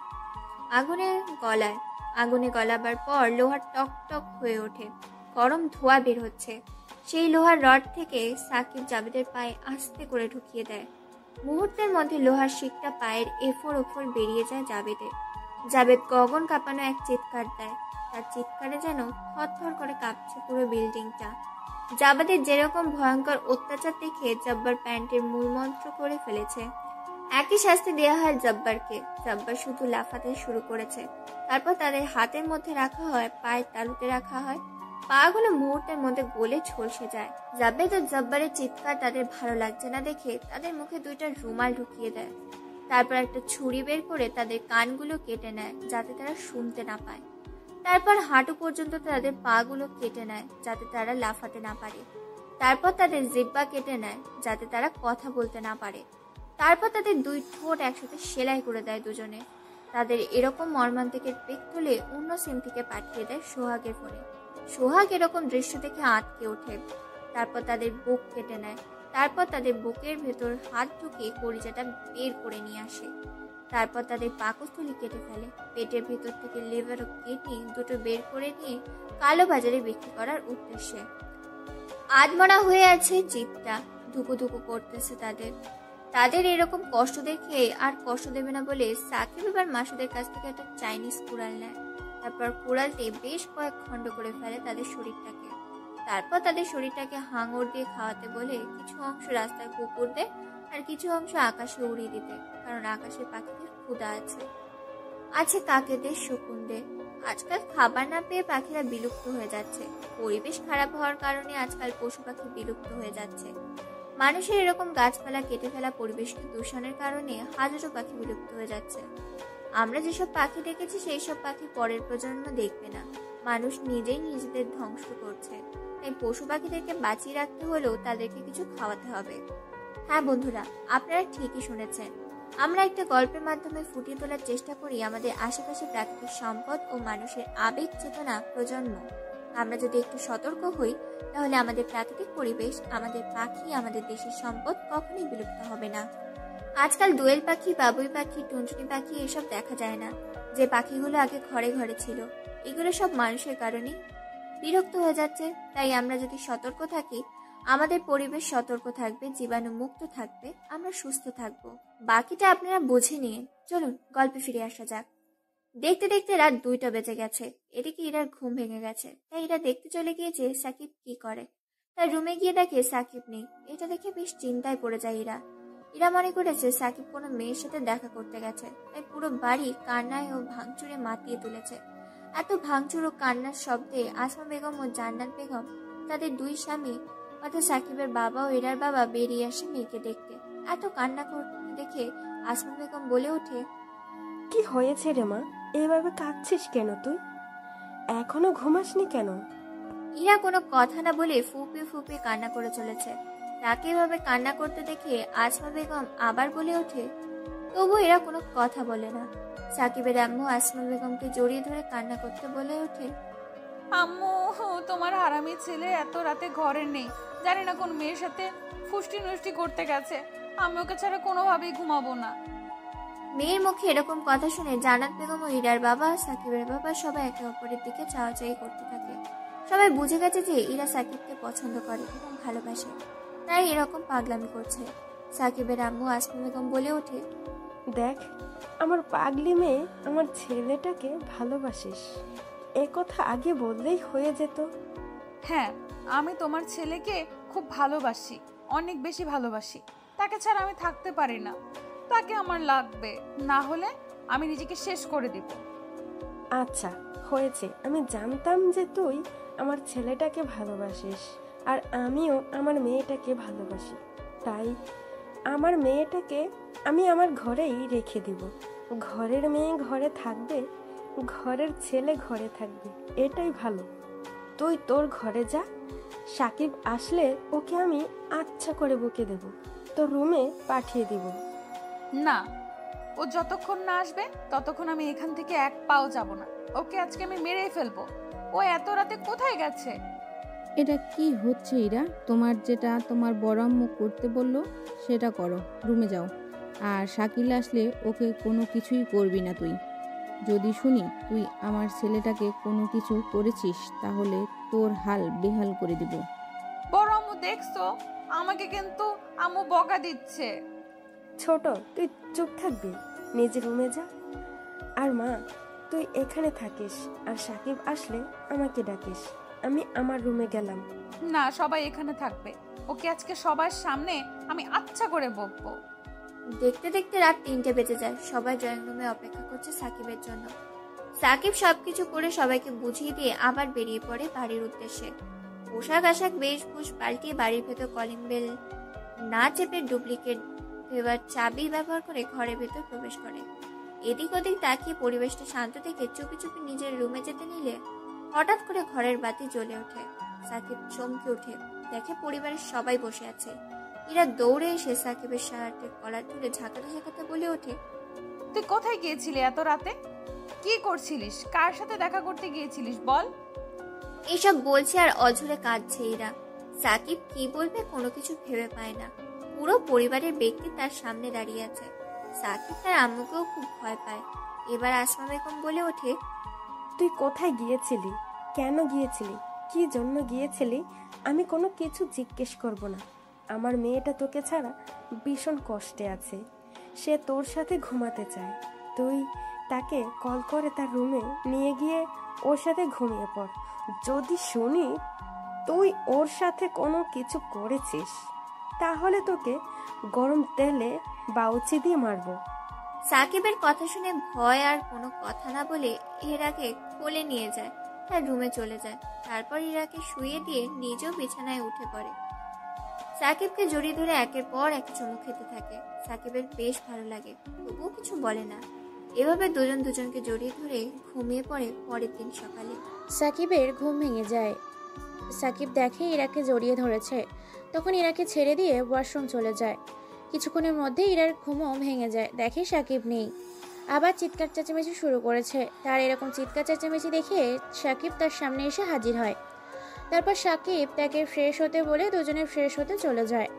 আগুনে গলাবার পর লোহার টক টক হয়ে ওঠে, গরম ধোঁয়া বের হচ্ছে। সেই লোহার রড থেকে সাকিব জাবেদের পায়ে আস্তে করে ঢুকিয়ে দেয়। মুহূর্তের মধ্যে লোহার শিকটা পায়ের এফোর ওফর বেরিয়ে যায় জাবেদের। জাবেদ গগন কাঁপানো এক চিৎকার দেয়। তার চিৎকারে যেন থরথর করে কাঁপছে পুরো বিল্ডিংটা। জাবেদের যেরকম ভয়ঙ্কর অত্যাচার দেখে জব্বার প্যান্টের মূলমন্ত্র করে ফেলেছে। একই শাস্তি দেওয়া হয় জব্বারকে। জব্বার শুধু লাফাতে শুরু করেছে। তারপর তাদের হাতের মধ্যে রাখা হয়, পায়ের তালুতে রাখা হয়। পাগুলো মুহূর্তের মধ্যে গলে ঝলসে যায়। জাবেদ ও জব্বারের চিৎকার তাদের ভালো লাগছে না দেখে তাদের মুখে দুইটা রুমাল ঢুকিয়ে দেয়। তারপর একটা ছুরি বের করে তাদের কানগুলো কেটে নেয় যাতে তারা শুনতে না পায়। তারপর হাঁটু পর্যন্ত তাদের পাগুলো কেটে নেয় যাতে তারা লাফাতে না পারে। তারপর তাদের জিহ্বা কেটে নেয় যাতে তারা কথা বলতে না পারে। তারপর তাদের দুই ঠোঁট একসাথে সেলাই করে দেয় দুজনে। তাদের এরকম মর্মান্তিকের পিক তুলে অন্য সিম থেকে পাঠিয়ে দেয় সোহাগের ফোনে। সোহাগ এরকম দৃশ্য দেখে আটকে ওঠে। তারপর তাদের বুক কেটে নেয়। তারপর তাদের বুকের ভেতর হাত ঢুকিয়ে কলিজাটা বের করে নিয়ে আসে। তারপর তাদের পাকস্থলী কেটে ফেলে। পেটের ভেতর থেকে লিভার ও কিডনি দুটো বের করে নিয়ে কালো বাজারে বিক্রি করার উদ্দেশ্যে। আধমরা হয়ে আছে জিভটা, ধুকু ধুকু করতেছে তাদের এরকম কষ্ট দেখে আর কষ্ট দেবে না বলে সাকিব এবার মাসুদের কাছ থেকে একটা চাইনিজ কুড়াল নেয়। তারপর কুড়ালতে বেশ কয়েক খণ্ড করে ফেলে তাদের শরীরটাকে। তারপর তাদের শরীরটাকে হাঙর দিয়ে খাওয়াতে বলে কিছু অংশ রাস্তায় কুকুর দেয় আর কিছু অংশ আকাশে উড়িয়ে দিতে, কারণ আকাশের পাখিদের ক্ষুধা আছে কাকেদের, শকুনদের। আজকাল খাবার না পেয়ে পাখিরা বিলুপ্ত হয়ে যাচ্ছে। পরিবেশ খারাপ হওয়ার কারণে আজকাল পশু পাখি বিলুপ্ত হয়ে যাচ্ছে। মানুষের এরকম গাছপালা কেটে ফেলা পরিবেশকে দূষণের কারণে হাজারো পাখি বিলুপ্ত হয়ে যাচ্ছে। আমরা যেসব পাখি দেখেছি সেই সব পাখি পরের প্রজন্ম দেখবে না। মানুষ নিজেই নিজেদের ধ্বংস করছে। তাই পশু পাখিদেরকে বাঁচিয়ে রাখতে হলেও তাদেরকে কিছু খাওয়াতে হবে। হ্যাঁ বন্ধুরা, আপনারা ঠিকই শুনেছেন। আমরা একটা গল্পের মাধ্যমে ফুটিয়ে তোলার চেষ্টা করি আমাদের আশেপাশে প্রাকৃতিক সম্পদ ও মানুষের আবেগ চেতনা প্রজন্ম। আমরা যদি একটু সতর্ক হই তাহলে আমাদের প্রাকৃতিক পরিবেশ, আমাদের পাখি, আমাদের দেশের সম্পদ কখনোই বিলুপ্ত হবে না। আজকাল দোয়েল পাখি, বাবুই পাখি, টুনটুনি পাখি এসব দেখা যায় না। যে পাখিগুলো আগে ঘরে ঘরে ছিল, এগুলো সব মানুষের কারণেই। বিরক্ত হয়ে যাচ্ছে। তাই আমরা যদি সতর্ক থাকি, আমাদের পরিবেশ সতর্ক থাকবে, জীবাণু মুক্ত থাকবে, আমরা সুস্থ থাকবো। বাকিটা আপনারা বুঝে নিয়ে চলুন গল্পে ফিরে আসা যাক। দেখতে দেখতে রাত 2টা বেজে গেছে। এদিকে ইরার ঘুম ভেঙে গেছে, তাই ইরা দেখতে চলে গিয়েছে সাকিব কি করে। তার রুমে গিয়ে দেখে সাকিব নেই। এটা দেখে বেশ চিন্তায় পড়ে যায় ইরা। ইরা মনে করেছে সাকিব কোনো মেয়ের সাথে দেখা করতে গেছে, তাই পুরো বাড়ি কান্নায় ও ভাঙচুরে মাতিয়ে তুলেছে। এত ভাঙচুর ও কান্নার শব্দে আসমা বেগম ও জান্নাত বেগম, তাদের দুই স্বামী অর্থাৎ সাকিবের বাবা ও ইরার বাবা বেরিয়ে আসে মেয়েকে দেখতে। এত কান্না করতে দেখে আসমা বেগম বলে ওঠে, কি হয়েছে রে মা, এভাবে কাঁদছিস কেন তুই? এখনো ঘুমাসনি কেন? ইরা কোনো কথা না বলে ফুপিয়ে ফুপিয়ে কান্না করে চলেছে। তাকে এভাবে কান্না করতে দেখে আসমা বেগম আবার বলে ওঠে। তবু এরা কোনো কথা বলে না। সাকিবের আম্মু আসমা বেগমকে জড়িয়ে ধরে কান্না করতে বলে ওঠে, আম্মু, তোমার হারামি ছেলে এত রাতে ঘরে নেই, জানি না কোন মেয়ের সাথে ফুষ্টি নষ্টি করতে গেছে। আমি ওকে ছাড়া কোনোভাবেই ঘুমাবো না। মেয়ের মুখে এরকম কথা শুনে জান্নাত বেগম ও ইরার বাবা, সাকিবের বাবা সবাই একে অপরের দিকে চাওয়াচাই করতে থাকে। সবাই বুঝে গেছে যে ইরা সাকিবকে পছন্দ করে এবং ভালোবাসে, তাই এরকম পাগলামি করছে। সাকিবের আম্মু আসমা বেগম বলে ওঠে, দেখ, আমার পাগলি মেয়ে আমার ছেলেটাকে ভালোবাসিস, এ কথা আগে বললেই হয়ে যেত। হ্যাঁ, আমি তোমার ছেলেকে খুব ভালোবাসি, অনেক বেশি ভালোবাসি। তাকে ছাড়া আমি থাকতে পারি না। তাকে আমার লাগবে, না হলে আমি নিজেকে শেষ করে দিব। আচ্ছা হয়েছে, আমি জানতাম যে তুই আমার ছেলেটাকে ভালোবাসিস আর আমিও আমার মেয়েটাকে ভালোবাসি, তাই আমার মেয়েটাকে আমি আমার ঘরেই রেখে দিব। ঘরের মেয়ে ঘরে থাকবে, ঘরের ছেলে ঘরে থাকবে, এটাই ভালো। তুই তোর ঘরে যা, সাকিব আসলে ওকে আমি আচ্ছা করে বকে দেব, তোর রুমে পাঠিয়ে দিব। না, ও যতক্ষণ না আসবে ততক্ষণ আমি এখান থেকে এক পাও যাব না। ওকে আজকে আমি মেরেই ফেলবো। ও এত রাতে কোথায় গেছে? এটা কি হচ্ছে ইরা? তোমার যেটা তোমার বড় আম্মু করতে বললো সেটা করো, রুমে যাও। আর শাকিল আসলে ওকে কোনো কিছুই করবি না তুই। যদি শুনি তুই আমার ছেলেটাকে কোনো কিছু করেছিস তাহলে তোর হাল বেহাল করে দিব। বড় আম্মু দেখছো, আমাকে কিন্তু আম্মু বকা দিচ্ছে। ছোট, তুই চুপ থাকবি, নিজের রুমে যা। আর মা, তুই এখানে থাকিস, আর সাকিব আসলে আমাকে ডাকিস। আমি আমার রুমে গেলাম। না, সবাই এখানে থাকবে। ওকে আজকে সবার সামনে আমি আচ্ছা করে বকবো। দেখতে দেখতে রাত 3টে বেজে যায়। সবাই ড্রয়িং রুমে অপেক্ষা করছে সাকিবের জন্য। সাকিব সবকিছু করে সবাইকে বুঝিয়ে দিয়ে আবার বেরিয়ে পড়ে বাড়ির উদ্দেশ্যে। পোশাক আশাক বেশভূষ পাল্টিয়ে বাড়ির ভেতর কলিং বেল না চেপে ডুপ্লিকেট দেওয়ার চাবি ব্যবহার করে ঘরের ভেতর প্রবেশ করে। এদিক ওদিক তাকিয়ে পরিবেশটা শান্ত থেকে চুপি চুপি নিজের রুমে যেতে নিলে হঠাৎ করে ঘরের বাতি জ্বলে ওঠে। সাকিব চমকে ওঠে, দেখে পরিবারের সবাই বসে আছে। ইরা দৌড়ে এসে সাকিবের শার্টের কলার ধরে ঝাঁকাতে ঝাঁকাতে বলে ওঠে, তুই কোথায় গিয়েছিলি এত রাতে? কি করছিলিস? কার সাথে দেখা করতে গিয়েছিলিস বল? এইসব বলছে আর অঝরে কাঁদছে ইরা। সাকিব কি বলবে কোনো কিছু ভেবে পায় না। পুরো পরিবারের ব্যক্তি তার সামনে দাঁড়িয়ে আছে। সাকিব তার আম্মুকেও খুব ভয় পায়। এবার আসমা বেগম বলে ওঠে, তুই কোথায় গিয়েছিলি, কেন গিয়েছিলি, কি জন্য গিয়েছিলি? আমি কোনো কিছু জিজ্ঞেস করব না। আমার মেয়েটা তোকে ছাড়া ভীষণ কষ্টে আছে, সে তোর সাথে ঘুমাতে চায়। তুই তাকে কল করে তার রুমে নিয়ে গিয়ে ওর সাথে ঘুমিয়ে পড়। যদি শুনি তুই ওর সাথে কোনো কিছু করেছিস তাহলে তোকে গরম তেলে বাউচি দিয়ে মারবো। সাকিবের কথা শুনে ভয় আর কোনো কথা না বলে ইরাকে কোলে নিয়ে যায়, তার রুমে চলে যায়। তারপর ইরাকে শুইয়ে দিয়ে নিজেও বিছানায় উঠে পড়ে। সাকিবকে জড়িয়ে ধরে একের পর এক চুমু খেতে থাকে। সাকিবের বেশ ভালো লাগে, তবুও কিছু বলে না। এভাবে দুজন দুজনকে জড়িয়ে ধরে ঘুমিয়ে পড়ে। পরের দিন সকালে সাকিবের ঘুম ভেঙে যায়। সাকিব দেখে ইরাকে জড়িয়ে ধরেছে, তখন ইরাকে ছেড়ে দিয়ে ওয়াশরুম চলে যায়। কিছুক্ষণের মধ্যে ইরার ঘুমও ভেঙে যায়, দেখে সাকিব নেই। আবার চিৎকার চেঁচামেচি শুরু করেছে। তার এরকম চিৎকার চেঁচামেচি দেখে সাকিব তার সামনে এসে হাজির হয়। তারপর সাকিব তাকে ফ্রেশ হতে বলে দুজনে ফ্রেশ হতে চলে যায়।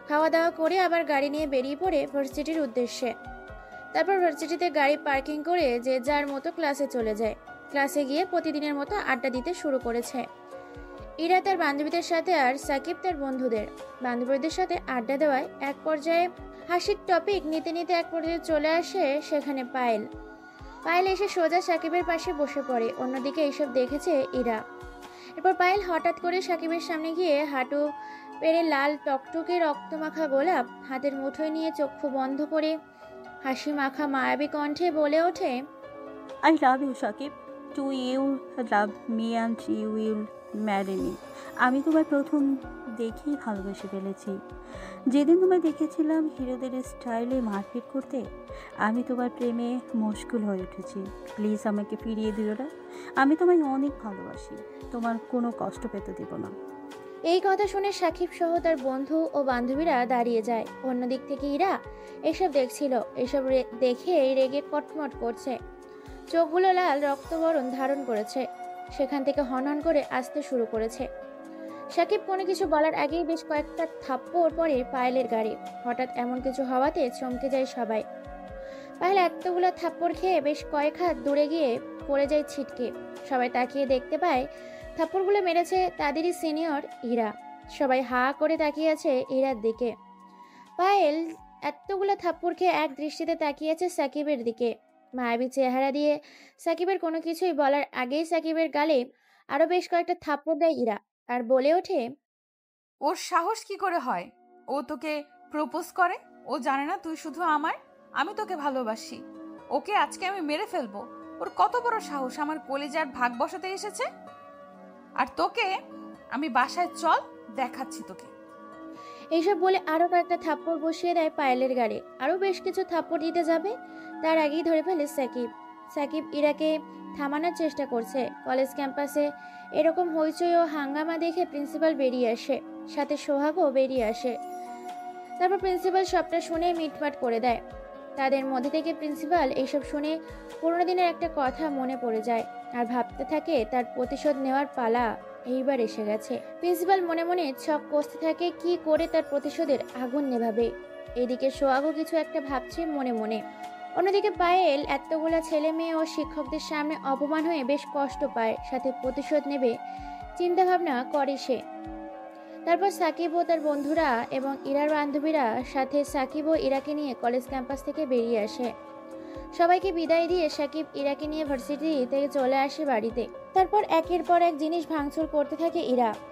খাওয়া দাওয়া করে আবার গাড়ি নিয়ে বেরিয়ে পড়ে ভার্সিটির উদ্দেশ্যে। তারপর ভার্সিটিতে গাড়ি পার্কিং করে যে যার মতো ক্লাসে চলে যায়। ক্লাসে গিয়ে প্রতিদিনের মতো আড্ডা দিতে শুরু করেছে। ইরা তার বান্ধবীদের সাথে আর সাকিব তার বান্ধবীদের সাথে আড্ডা দেওয়ায় এক পর্যায়ে হাসির টপিক নিতে নিতে এক পর্যায়ে চলে আসে সেখানে পায়েল এসে সোজা সাকিবের পাশে বসে পড়ে। অন্যদিকে এইসব দেখেছে ইরা। এরপর পায়েল হঠাৎ করে সাকিবের সামনে গিয়ে হাঁটু পেরে লাল টকটকে রক্তমাখা গোলাপ হাতের মুঠোয় নিয়ে চক্ষু বন্ধ করে হাসি মাখা মায়াবী কণ্ঠে বলে ওঠে, I love you, Shakib. Do you love me and you will marry me? আমি তোমায় প্রথম দেখেই ভালোবেসে ফেলেছি। যেদিন তোমায় দেখেছিলাম হিরোদের স্টাইলে মারপিট করতে, আমি তোমার প্রেমে মশগুল হয়ে উঠেছি। প্লিজ আমাকে ফিরিয়ে দিও না। আমি তোমায় অনেক ভালোবাসি। তোমার কোনো কষ্ট পেতে দেব না। এই কথা শুনে সাকিব সহ তার বন্ধু ও বান্ধবীরা দাঁড়িয়ে যায়। অন্যদিক থেকে ইরা এসব দেখছিল। এসব দেখে রেগে কটমট করছে, চোখগুলো লাল রক্তবরণ ধারণ করেছে। সেখান থেকে হনহন করে আসতে শুরু করেছে। সাকিব কোনো কিছু বলার আগেই বেশ কয়েকটা থাপ্পড় পড়ে পায়েলের গাড়ি। হঠাৎ এমন কিছু হওয়াতে চমকে যায় সবাই। পায়েল এতগুলো থাপ্পড় খেয়ে বেশ কয়েক হাত দূরে গিয়ে পড়ে যায় ছিটকে। সবাই তাকিয়ে দেখতে পায় থাপ্পড়গুলো মেরেছে তাদেরই সিনিয়র ইরা। সবাই হা করে তাকিয়ে আছে ইরার দিকে। পায়েল এতগুলো থাপ্পড় খেয়ে এক দৃষ্টিতে তাকিয়ে আছে সাকিবের দিকে। মায়াবী চেহারা দিয়ে সাকিবের কোনো কিছুই বলার আগেই সাকিবের গালে আরো বেশ কয়েকটা থাপ্পড় দেয় ইরা আর বলে ওঠে, ওর সাহস কি করে হয় ও তোকে প্রপোজ করে? ও জানে না তুই শুধু আমার, আমি তোকে ভালোবাসি। ওকে আজকে আমি মেরে ফেলবো। ওর কত বড় সাহস আমার কলিজার ভাগ বসাতে এসেছে। আর তোকে আমি বাসায় চল, দেখাচ্ছি তোকে। এইসব বলে আরো কয়েকটা থাপ্পড় বসিয়ে দেয় পায়েলের গাড়ি। আরো বেশ কিছু থাপ্পড় দিতে যাবে, তার আগেই ধরে ফেলে সাকিব ইরাকে থামানোর চেষ্টা করছে। কলেজ ক্যাম্পাসে এরকম হইচই ও হাঙ্গামা দেখে প্রিন্সিপাল বেরিয়ে আসে, সাথে সোহাগও বেরিয়ে আসে। তারপর প্রিন্সিপাল সবটা শুনে মিটমাট করে দেয়। তাদের মধ্যে থেকে প্রিন্সিপাল এইসব শুনে পুরোনো দিনের একটা কথা মনে পড়ে যায় আর ভাবতে থাকে তার প্রতিশোধ নেওয়ার পালা এইবার এসে গেছে। প্রিন্সিপাল মনে মনে ছক কষতে থাকে কি করে তার প্রতিশোধের আগুন নেভাবে। এদিকে সোহাগও কিছু একটা ভাবছে মনে মনে। অন্যদিকে পায়েল এতগুলা ছেলে মেয়ে ও শিক্ষকদের সামনে অপমান হয়ে বেশ কষ্ট পায়, সাথে প্রতিশোধ নেবে চিন্তা ভাবনা করে সে। তারপর সাকিব ও তার বন্ধুরা এবং ইরার বান্ধবীরা সাথে সাকিব ও ইরাকে নিয়ে কলেজ ক্যাম্পাস থেকে বেরিয়ে আসে। সবাইকে বিদায় দিয়ে সাকিব ইরাকে নিয়ে ভার্সিটি থেকে চলে আসে বাড়িতে। তারপর একের পর এক জিনিস ভাঙচুর করতে থাকে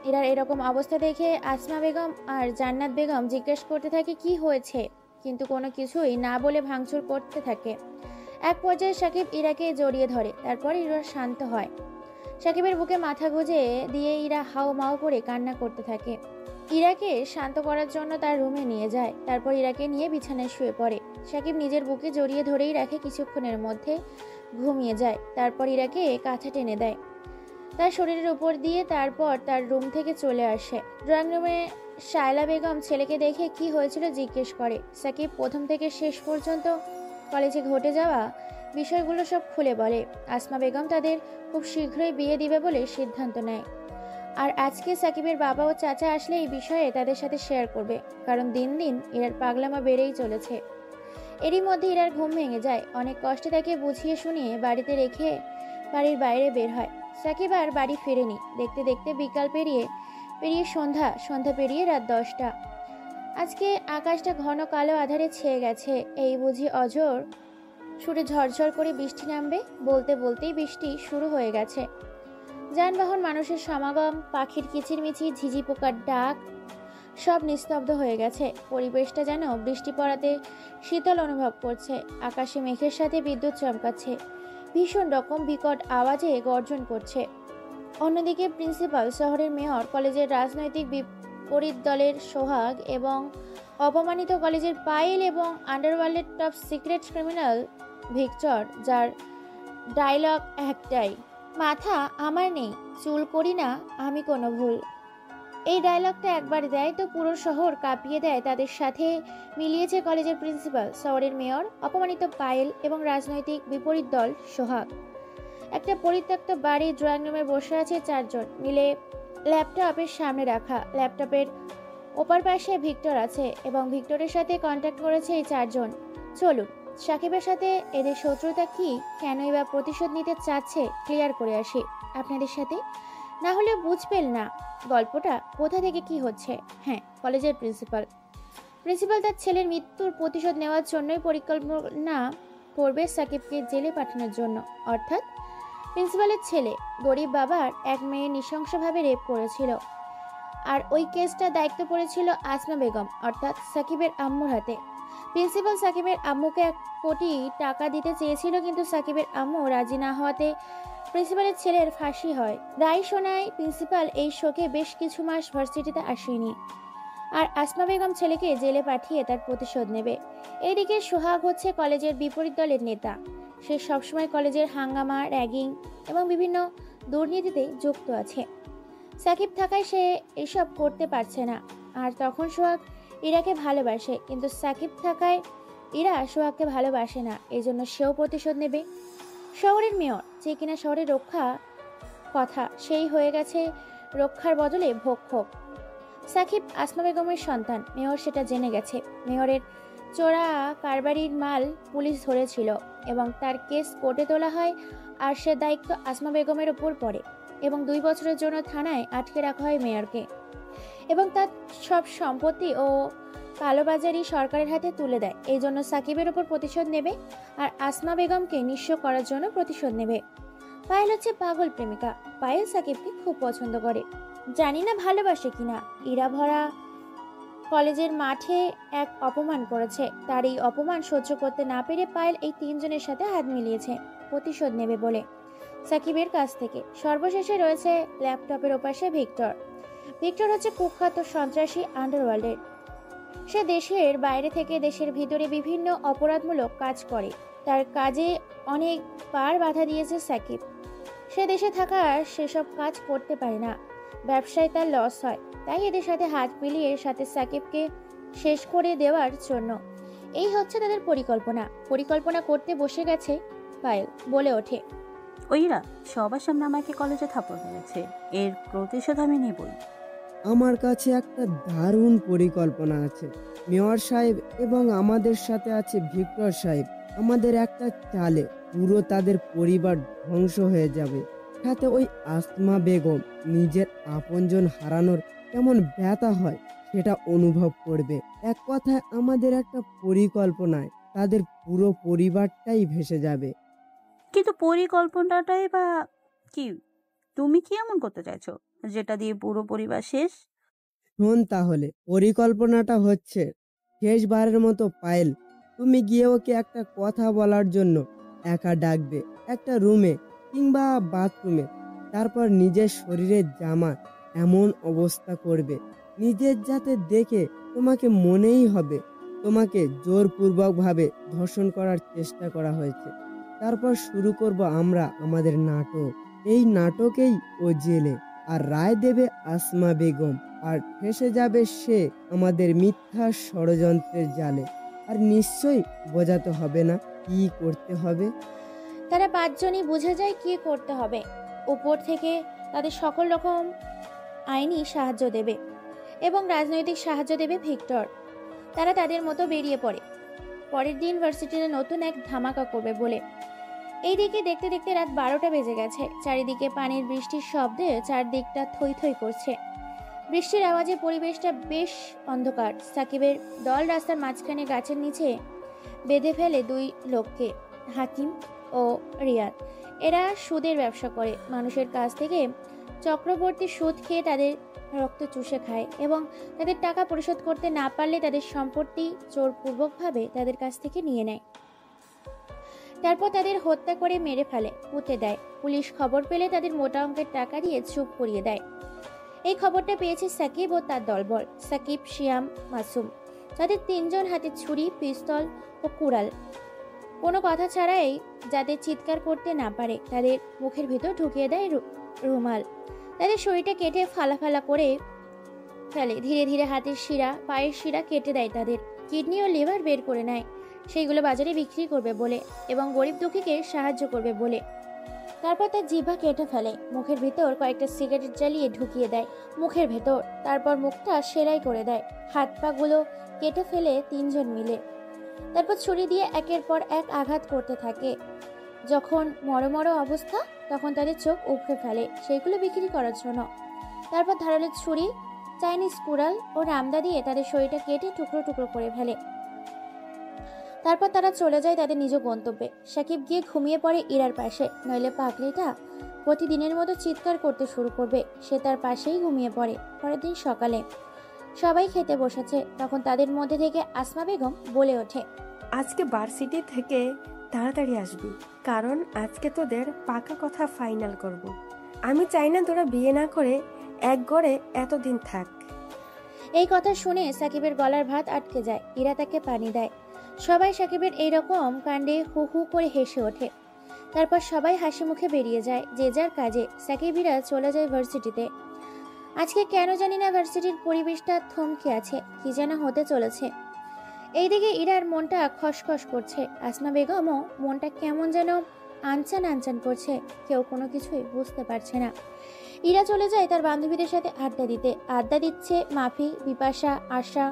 ইরার এরকম অবস্থা দেখে আসমা বেগম আর জান্নাত বেগম জিজ্ঞেস করতে থাকে কি হয়েছে, কিন্তু কোনো কিছুই না বলে ভাঙচুর করতে থাকে। এক পর্যায়ে সাকিব ইরাকে জড়িয়ে ধরে। তারপর ইরা শান্ত হয়। সাকিবের বুকে মাথা গুঁজে দিয়ে ইরা হাও মাও করে কান্না করতে থাকে। ইরাকে শান্ত করার জন্য তার রুমে নিয়ে যায়। তারপর ইরাকে নিয়ে বিছানায় শুয়ে পড়ে। সাকিব নিজের বুকে জড়িয়ে ধরেই রাখে, কিছুক্ষণের মধ্যে ঘুমিয়ে যায়। তারপর ইরাকে কাঁথা টেনে দেয় তার শরীরের উপর দিয়ে। তারপর তার রুম থেকে চলে আসে। ড্রয়িং রুমে শায়লা বেগম ছেলেকে দেখে কি হয়েছিল জিজ্ঞেস করে। সাকিব প্রথম থেকে শেষ পর্যন্ত কলেজে ঘটে যাওয়া বিষয়গুলো সব খুলে বলে। আসমা বেগম তাদের খুব শীঘ্রই বিয়ে দিবে বলে সিদ্ধান্ত নেয়। আর আজকে সাকিবের বাবা ও চাচা আসলে এই বিষয়ে তাদের সাথে শেয়ার করবে, কারণ দিন দিন ইরার পাগলামা বেড়েই চলেছে। এরই মধ্যে ইরার ঘুম ভেঙে যায়। অনেক কষ্টে তাকে বুঝিয়ে শুনিয়ে বাড়িতে রেখে বাড়ির বাইরে বের হয়। সাকিব আর বাড়ি ফেরেনি। দেখতে দেখতে বিকাল পেরিয়ে সন্ধ্যা পেরিয়ে রাত 10টা। আজকে আকাশটা ঘন কালো আধারে ছেয়ে গেছে। এই বুঝি অঝোর সুরে ঝরঝর করে বৃষ্টি নামবে। বলতে বলতেই বৃষ্টি শুরু হয়ে গেছে। যানবাহন, মানুষের সমাগম, পাখির কিচিরমিচির, ঝিঝি পোকার ডাক সব নিস্তব্ধ হয়ে গেছে। পরিবেশটা যেন বৃষ্টি পড়াতে শীতল অনুভব করছে। আকাশে মেঘের সাথে বিদ্যুৎ চমকাচ্ছে, ভীষণ রকম বিকট আওয়াজে গর্জন করছে। অন্যদিকে প্রিন্সিপাল, শহরের মেয়র, কলেজের রাজনৈতিক বিপরীত দলের সোহাগ এবং অপমানিত কলেজের পায়েল এবং আন্ডারওয়ার্ল্ডের টপ সিক্রেট ক্রিমিনাল ভিক্টর, যার ডায়লগ একটাই, মাথা আমার নেই, চুল করি না আমি কোনো ভুল। এই ডায়লগটা একবার দেয় তো পুরো শহর কাঁপিয়ে দেয়। তাদের সাথে মিলিয়েছে কলেজের প্রিন্সিপাল, শহরের মেয়র, অপমানিত পায়েল এবং রাজনৈতিক বিপরীত দল সোহাগ। একটা পরিত্যক্ত বাড়ির ড্রয়িং রুমে বসে আছে 4 জন মিলে, ল্যাপটপের সামনে রাখা। ল্যাপটপের ওপার পাশে ভিক্টর আছে এবং ভিক্টরের সাথে কন্ট্যাক্ট করেছে এই 4 জন। চলুন সাকিবের সাথে এদের শত্রুতা কি, কেনই বা প্রতিশোধ নিতে চাচ্ছে ক্লিয়ার করে আসি আপনাদের সাথে, না হলে বুঝবেন না গল্পটা কোথা থেকে কি হচ্ছে। হ্যাঁ, কলেজের প্রিন্সিপাল তার ছেলের মৃত্যুর প্রতিশোধ নেওয়ার জন্যই পরিকল্পনা করবে সাকিবকে জেলে পাঠানোর জন্য। অর্থাৎ প্রিন্সিপালের ছেলে গরিব বাবার এক মেয়ে নৃশংসভাবে রেপ করেছিল, আর ওই কেসটা দায়িত্ব পড়েছিল আসমা বেগম অর্থাৎ সাকিবের আম্মুর হাতে। প্রিন্সিপাল সাকিবের আম্মুকে 1 কোটি টাকা দিতে চেয়েছিল, কিন্তু সাকিবের আম্মু রাজি না হওয়াতে প্রিন্সিপালের ছেলের ফাঁসি হয়। রায় শোনায় প্রিন্সিপাল এই শোকে বেশ কিছু মাস ভার্সিটিতে আসেনি, আর আসমা বেগম ছেলেকে জেলে পাঠিয়ে তার প্রতিশোধ নেবে। এইদিকে সোহাগ হচ্ছে কলেজের বিপরীত দলের নেতা। সে সবসময় কলেজের হাঙ্গামা, র্যাগিং এবং বিভিন্ন দুর্নীতিতে যুক্ত আছে। সাকিব থাকায় সে এসব করতে পারছে না। আর তখন সোহাগ ইরাকে ভালোবাসে, কিন্তু সাকিব থাকায় ইরা সোহাগকে ভালোবাসে না, এই জন্য সেও প্রতিশোধ নেবে। শহরের মেয়র, যে কিনা শহরের রক্ষা কথা, সেই হয়ে গেছে রক্ষার বদলে ভক্ষক। সাকিব আসমা বেগমের সন্তান, মেয়র সেটা জেনে গেছে। মেয়রের চোরা কারবারির মাল পুলিশ ধরেছিল এবং তার কেস কোর্টে তোলা হয়, আর সে দায়িত্ব আসমা বেগমের ওপর পড়ে এবং 2 বছরের জন্য থানায় আটকে রাখা হয় মেয়রকে, এবং তার সব সম্পত্তি ও কালোবাজারি সরকারের হাতে তুলে দেয়। এই জন্য সাকিবের ওপর প্রতিশোধ নেবে, আর আসমা বেগমকে নিঃস্ব করার জন্য প্রতিশোধ নেবে। পায়েল হচ্ছে পাগল প্রেমিকা। পায়েল সাকিবকে খুব পছন্দ করে, জানি না ভালোবাসে কিনা। ইরা ভরা কলেজের মাঠে এক অপমান করেছে, তার এই অপমান সহ্য করতে না পেরে পায়েল এই 3 জনের সাথে হাত মিলিয়েছে প্রতিশোধ নেবে বলে সাকিবের কাছ থেকে। সর্বশেষে রয়েছে ল্যাপটপের ওপাশে ভিক্টর। ভিক্টর হচ্ছে কুখ্যাত সন্ত্রাসী আন্ডারওয়ার্ল্ডের। সে দেশের বাইরে থেকে দেশের ভিতরে বিভিন্ন অপরাধমূলক কাজ করে। তার কাজে অনেক বার বাধা দিয়েছে সাকিব। সে দেশে থাকার সেসব কাজ করতে পারে না, ব্যবসায় তার লস হয়, তাই এদের সাথে হাত মিলিয়ে সাথে সাকিবকে শেষ করে দেওয়ার জন্য। এই হচ্ছে তাদের পরিকল্পনা করতে বসে গেছে পায়েল। বলে ওঠে, ওইরা সবার সামনে আমাকে কলেজে থাপ্পড় মেরেছে, এর প্রতিশোধ আমি নেবই। আমার কাছে একটা দারুণ পরিকল্পনা আছে মেয়র সাহেব, এবং আমাদের সাথে আছে ভিক্টর সাহেব। আমাদের একটা চালে পুরো তাদের পরিবার ধ্বংস হয়ে যাবে। সাথে ওই আসমা বেগম নিজের আপনজন হারানোর কেমন ব্যথা হয় সেটা অনুভব করবে। এক কথায় আমাদের একটা পরিকল্পনায় তাদের পুরো পরিবারটাই ভেসে যাবে। কিন্তু পরিকল্পনাটাই বা কি? তুমি কি এমন করতে চাইছো যেটা দিয়ে পুরো পরিবার শেষ? শোন তাহলে, পরিকল্পনাটা হচ্ছে শেষবারের মতো পায়েল, তুমি গিয়ে ওকে একটা কথা বলার জন্য একা ডাকবে একটা রুমে কিংবা বাথরুমে। তারপর নিজের শরীরের জামা এমন অবস্থা করবে নিজের যাতে দেখে তোমাকে মনেই হবে তোমাকে জোরপূর্বকভাবে ধর্ষণ করার চেষ্টা করা হয়েছে। তারপর শুরু করব আমরা আমাদের নাটক। এই নাটকেই ও জেলে, আর রায় দেবে আসমা বেগম, আর ফেঁসে যাবে সে আমাদের মিথ্যা ষড়যন্ত্রের জালে। আর নিশ্চয়ই বোঝাতে হবে না কি করতে হবে। তারা 5 জনই বুঝে যায় কি করতে হবে। উপর থেকে তাদের সকল রকম আইনি সাহায্য দেবে এবং রাজনৈতিক সাহায্য দেবে ভিক্টর। তারা তাদের মতো বেরিয়ে পড়ে পরের দিন ভার্সিটিতে নতুন এক ধামাকা করবে বলে। এইদিকে দেখতে দেখতে রাত 12টা বেজে গেছে। চারিদিকে পানির বৃষ্টির শব্দে চারদিকটা থই থই করছে। বৃষ্টির আওয়াজে পরিবেশটা বেশ অন্ধকার। সাকিবের দল রাস্তার মাঝখানে গাছের নিচে বেঁধে ফেলে 2 লোককে, হাকিম ও রিয়াদ। এরা সুদের ব্যবসা করে, মানুষের কাছ থেকে চক্রবর্তী সুদ খেয়ে তাদের রক্ত চুষে খায় এবং তাদের টাকা পরিশোধ করতে না পারলে তাদের সম্পত্তি জোরপূর্বকভাবে তাদের কাছ থেকে নিয়ে নেয়। তারপর তাদের হত্যা করে মেরে ফেলে, পুঁতে দেয়। পুলিশ খবর পেলে তাদের মোটা অঙ্কের টাকা দিয়ে চুপ করিয়ে দেয়। এই খবরটা পেয়েছে সাকিব ও তার দলবল, সাকিব, শিয়াম, মাসুম। তাদের 3 জন হাতে ছুরি, পিস্তল ও কুড়াল। কোনো কথা ছাড়াই যাদের চিৎকার করতে না পারে তাদের মুখের ভিতর ঢুকিয়ে দেয় রুমাল। তাদের শরীরটা কেটে ফালা ফালা করে ফেলে। ধীরে ধীরে হাতের শিরা, পায়ের শিরা কেটে দেয়। তাদের কিডনি ও লিভার বের করে নেয়, সেইগুলো বাজারে বিক্রি করবে বলে এবং গরিব দুঃখীকে সাহায্য করবে বলে। তারপর তার জিহ্বা কেটে ফেলে, মুখের ভিতর কয়েকটা সিগারেট জ্বালিয়ে ঢুকিয়ে দেয় মুখের ভেতর। তারপর মুখটা সেলাই করে দেয়। হাত পাগুলো কেটে ফেলে 3 জন মিলে। তারপর ছুরি দিয়ে একের পর এক আঘাত করতে থাকে। যখন মরমর অবস্থা, তখন তাদের চোখ উপড়ে ফেলে সেইগুলো বিক্রি করার জন্য। তারপর ধারালো ছুরি, চাইনিজ কুড়াল ও রামদা দিয়ে তাদের শরীরটা কেটে টুকরো টুকরো করে ফেলে। তারপর তারা চলে যায় তাদের নিজ গন্তব্যে। সাকিব গিয়ে ঘুমিয়ে পড়ে ইরার পাশে, নইলে পাগলিটা প্রতিদিনের মতো চিৎকার করতে শুরু করবে। সে তার পাশেই ঘুমিয়ে পড়ে। পরের দিন সকালে সবাই খেতে বসেছে, তখন তাদের মধ্যে থেকে আসমা বেগম বলে ওঠে, আজকে ভার্সিটি থেকে তাড়াতাড়ি আসবি, কারণ আজকে তোদের পাকা কথা ফাইনাল করব। আমি চাই না তোরা বিয়ে না করে এক ঘরে এতদিন থাক। এই কথা শুনে সাকিবের গলার ভাত আটকে যায়। ইরা তাকে পানি দেয়। সবাই সাকিবের এইরকম কাণ্ডে হু হু করে হেসে ওঠে। তারপর সবাই হাসি মুখে বেরিয়ে যায় যে যার কাজে। সাকিবিরা চলে যায় ভার্সিটিতে। আজকে কেন জানি না ভার্সিটির পরিবেশটা থমকে আছে, কি যেন হতে চলেছে। এইদিকে ইরার মনটা খসখস করছে। আসমা বেগমও মনটা কেমন যেন আনচান আনচান করছে। কেউ কোনো কিছুই বুঝতে পারছে না। ইরা চলে যায় তার বান্ধবীদের সাথে আড্ডা দিতে। আড্ডা দিচ্ছে মাফি, বিপাশা, আশা।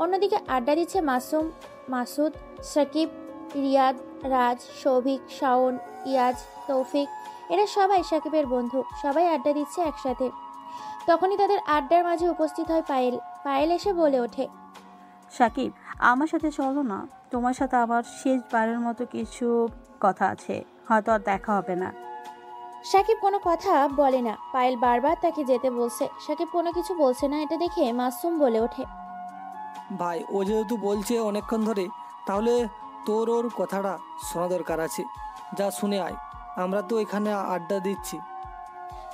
অন্যদিকে আড্ডা দিচ্ছে মাসুম, মাসুদ, সাকিব, রিয়াদ, রাজ, সৌভিক, শাওন, ইয়াজ, তৌফিক। এরা সবাই সাকিবের বন্ধু। সবাই আড্ডা দিচ্ছে একসাথে। তখনই তাদের আড্ডার মাঝে উপস্থিত হয় পায়েল। পায়েল এসে বলে ওঠে, সাকিব, আমার সাথে চলো না, তোমার সাথে আমার শেষবারের মতো কিছু কথা আছে, হয়তো আর দেখা হবে না। সাকিব কোনো কথা বলে না। পায়েল বারবার তাকে যেতে বলছে। সাকিব কোনো কিছু বলছে না। এটা দেখে মাসুম বলে ওঠে, ভাই ও যেহেতু বলছে অনেকক্ষণ ধরে, তাহলে তোর ওর কথাটা শোনা দরকার আছে। যা শুনে আয়, আমরা তো এখানে আড্ডা দিচ্ছি।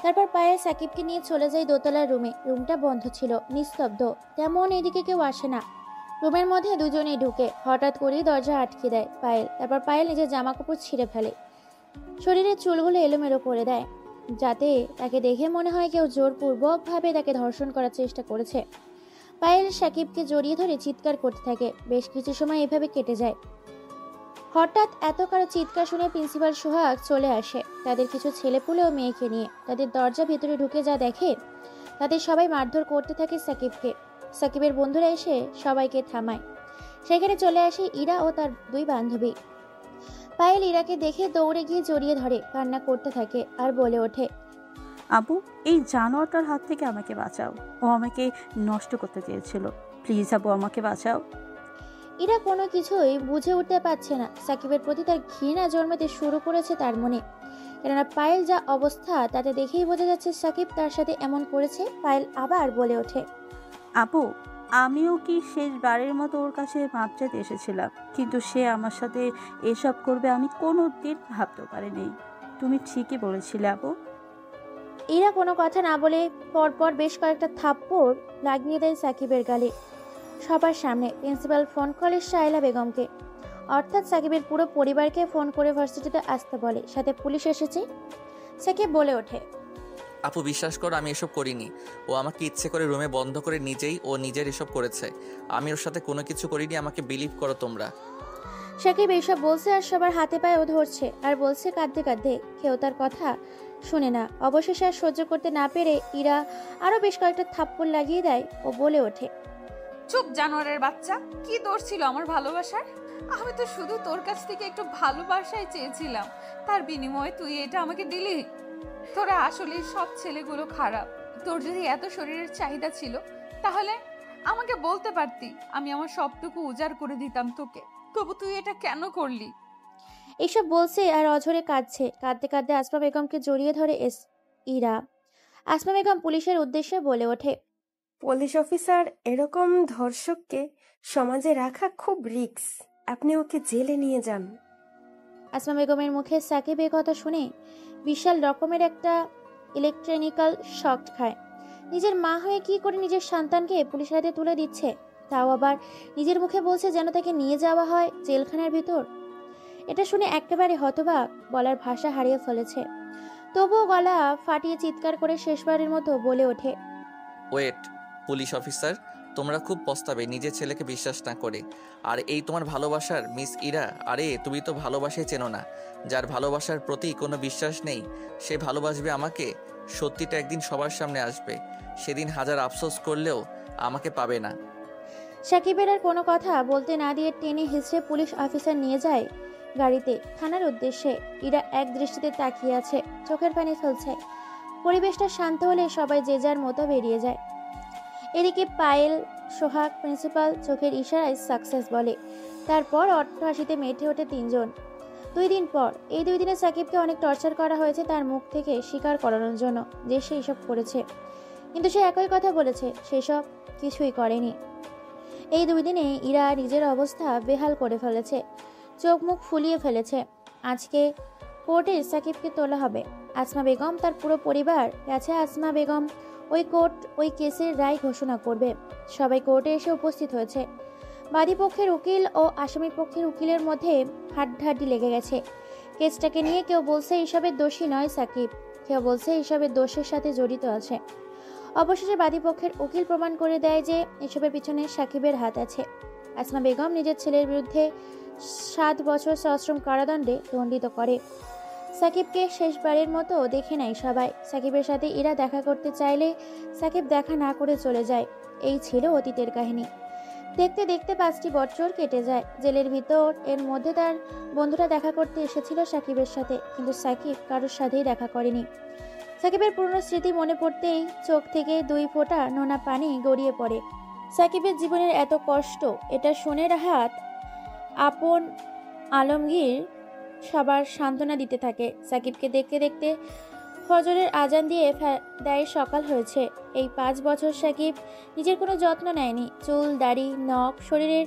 তারপর পায়েল সাকিবকে নিয়ে চলে যায় দোতলার রুমে। রুমটা বন্ধ ছিল, নিস্তব্ধ। তেমন এদিকে কেউ আসে না। রুমের মধ্যে দুজনেই ঢুকে। হঠাৎ করেই দরজা আটকে দেয় পায়েল। তারপর পায়েল নিজের জামা কাপড় ছিঁড়ে ফেলে, শরীরের চুলগুলো এলোমেলো করে দেয়, যাতে তাকে দেখে মনে হয় কেউ জোরপূর্বকভাবে তাকে ধর্ষণ করার চেষ্টা করেছে। পায়েল সাকিবকে জড়িয়ে ধরে চিৎকার করতে থাকে। বেশ কিছু সময় এভাবে কেটে যায়। হঠাৎ এত কারো চিৎকার শুনে প্রিন্সিপাল সোহাগ চলে আসে, তাদের কিছু ছেলেপুলে ও মেয়েকে নিয়ে। তাদের দরজা ভিতরে ঢুকে যা দেখে, তাদের সবাই মারধর করতে থাকে সাকিবকে। সাকিবের বন্ধুরা এসে সবাইকে থামায়। সেখানে চলে আসে ইরা ও তার দুই বান্ধবী। পায়েল ইরাকে দেখে দৌড়ে গিয়ে জড়িয়ে ধরে, কান্না করতে থাকে আর বলে ওঠে, আপু, এই জানোয়ারটার হাত থেকে আমাকে বাঁচাও। ও আমাকে নষ্ট করতে চেয়েছিল। প্লিজ আপু, আমাকে বাঁচাও। ইরা কোনো কিছুই বুঝে উঠতে পারছে না। সাকিবের প্রতি তার ঘৃণা জন্মাতে শুরু করেছে তার মনে। কেননা পায়েল যা অবস্থা, তাতে দেখেই বোঝা যাচ্ছে সাকিব তার সাথে এমন করেছে। পায়েল আবার বলে ওঠে, আপু, আমিও কি শেষবারের মতো ওর কাছে মাপ চাইতে এসেছিলাম, কিন্তু সে আমার সাথে এসব করবে আমি কোনো দিন ভাবতে পারিনি। তুমি ঠিকই বলেছিলে আপু। ইরা কোনো কথা না বলে পরপর বেশ কয়েকটা থাপ্পড় লাগিয়ে দেয় সাকিবের গালে। সবার সামনে প্রিন্সিপাল ফোন করে শায়লা বেগমকে, অর্থাৎ সাকিবের পুরো পরিবারকে ফোন করে ভার্সিটিতে আসতে বলে, সাথে পুলিশ এসেছে। সাকিব বলে ওঠে, আপু বিশ্বাস করো, আমি এসব করিনি। ও আমাকে ইচ্ছে করে রুমে বন্ধ করে নিজের এসব করেছে। আমি ওর সাথে কোনো কিছু করিনি, আমাকে বিলিভ করো তোমরা। সাকিব এইসব বলছে আর সবার হাতে পায়েও ধরছে আর বলছে কাঁদতে কাঁদতে। কেউ তার কথা শুনে না। অবশেষে আর সহ্য করতে না পেরে ইরা আরো বেশ কয়েকটা থাপ্পড় লাগিয়ে দেয় ও বলে ওঠে, চুপ জানোয়ারের বাচ্চা, কি দোষ ছিল আমার ভালোবাসার? আমি তো শুধু তোর কাছ থেকে একটু ভালোবাসাই চেয়েছিলাম, তার বিনিময়ে তুই এটা আমাকে দিলি। তোরা আসলে সব ছেলেগুলো খারাপ। তোর যদি এত শরীরের চাহিদা ছিল, তাহলে আমাকে বলতে পারতি, আমি আমার সবটুকু উজাড় করে দিতাম তোকে। তবু তুই এটা কেন করলি? এইসব বলছে আর অঝরে কাঁদছে। কাঁদতে কাঁদতে আসমা বেগমকে জড়িয়ে ধরে ইরা। আসমা বেগম পুলিশের উদ্দেশ্যে বলে ওঠে, পুলিশ অফিসার, এরকম ধর্ষককে সমাজে রাখা খুব রিস্ক। আপনি ওকে জেলে নিয়ে যান। আসমা বেগমের মুখে সাকিব এই কথা শুনে বিশাল রকমের একটা ইলেকট্রনিক্যাল শক খায়। নিজের মা হয়ে কি করে নিজের সন্তানকে পুলিশের হাতে তুলে দিচ্ছে, তাও আবার নিজের মুখে বলছে যেন তাকে নিয়ে যাওয়া হয় জেলখানার ভিতর। এটা শুনে একেবারে হতবাক, বলার ভাষা হারিয়ে ফেলেছে। তবুও গলা ফাটিয়ে চিৎকার করে শেষবারের মতো বলে ওঠে, ওয়েট, পুলিশ অফিসার, তোমরা খুব পস্তাবে নিজের ছেলেকে বিশ্বাস না করে। আর এই তোমার ভালোবাসার মিস ইরা, আরে তুমি তো ভালোবাসাই চেনো না। যার ভালোবাসার প্রতি কোনো বিশ্বাস নেই, সে ভালোবাসবে আমাকে। সত্যিটা একদিন সবার সামনে আসবে, সেদিন হাজার আফসোস করলেও আমাকে পাবে না। সাকিবের আর কোনো কথা বলতে না দিয়ে টেনে হিঁচড়ে পুলিশ অফিসার নিয়ে যায় গাড়িতে থানার উদ্দেশ্যে। ইরা এক দৃষ্টিতে তাকিয়ে আছে, চোখের পানি ফেলছে। পরিবেশটা শান্ত হলে সবাই যে যার মতো বেরিয়ে যায়। এদিকে পায়েল, সোহাগ, প্রিন্সিপাল চোখের ইশারায় সাকসেস বলে। তারপর অট্টহাসিতে মেতে ওঠে তিনজন। 2 দিন পর, এই 2 দিনে সাকিবকে অনেক টর্চার করা হয়েছে তার মুখ থেকে স্বীকার করানোর জন্য যে সে এসব করেছে, কিন্তু সে একই কথা বলেছে সেসব কিছুই করেনি। এই 2 দিনে ইরা নিজের অবস্থা বেহাল করে ফেলেছে, চোখ মুখ ফুলিয়ে ফেলেছে। আজকে কোর্টে সাকিবকে তোলা হবে। আসমা বেগম, তার পুরো পরিবার গেছে। আসমা বেগম ওই কেসের রায় ঘোষণা করবে। সবাই কোর্টে এসে উপস্থিত হয়েছে। বাদী পক্ষের উকিল ও আসামি পক্ষের উকিলের মধ্যে হাড্ডাহাড্ডি লেগে গেছে কেসটাকে নিয়ে। কেউ বলছে এসবের দোষী নয় সাকিব, কেউ বলছে এসবের দোষের সাথে জড়িত আছে। অবশেষে বাদী পক্ষের উকিল প্রমাণ করে দেয় যে এসবের পিছনে সাকিবের হাত আছে। আসমা বেগম নিজের ছেলের বিরুদ্ধে 7 বছর সশ্রম কারাদণ্ডে দণ্ডিত করে। সাকিবকে শেষবারের মতো দেখে নেয় সবাই। সাকিবের সাথে ইরা দেখা করতে চাইলে সাকিব দেখা না করে চলে যায়। এই ছিল অতীতের কাহিনী। দেখতে দেখতে 5টি বছর কেটে যায় জেলের ভিতর। এর মধ্যে তার বন্ধুরা দেখা করতে এসেছিল সাকিবের সাথে, কিন্তু সাকিব কারোর সাথেই দেখা করেনি। সাকিবের পুরনো স্মৃতি মনে পড়তেই চোখ থেকে 2 ফোঁটা নোনা পানি গড়িয়ে পড়ে। সাকিবের জীবনের এত কষ্ট, এটা শুনে রাহাত, আপন, আলমগীর সবার সান্ত্বনা দিতে থাকে। সাকিবকে দেখতে দেখতে ফজরের আজান দিয়ে দেয় সকাল হয়েছে। এই 5 বছর সাকিব নিজের কোনো যত্ন নেয়নি। চুল, দাড়ি, নখ, শরীরের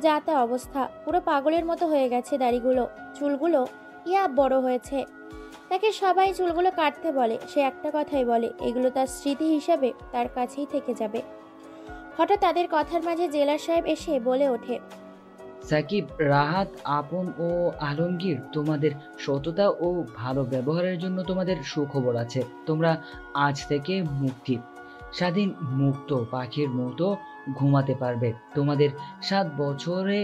যা তা অবস্থা। পুরো পাগলের মতো হয়ে গেছে দাড়িগুলো, চুলগুলো বড় হয়েছে। তাকে সবাই চুলগুলো কাটতে বলে, সে একটা কথাই বলে, এগুলো তার স্মৃতি হিসাবে তার কাছেই থেকে যাবে। হঠাৎ তাদের কথার মাঝে জেলার সাহেব এসে বলে ওঠে, সাকিব, রাহাত, আপন ও আলমগীর, তোমাদের সততা ও ভালো ব্যবহারের জন্য তোমাদের সুখবর আছে। তোমরা আজ থেকে মুক্তি, স্বাধীন মুক্ত পাখির মতো ঘুমাতে পারবে। তোমাদের 7 বছরে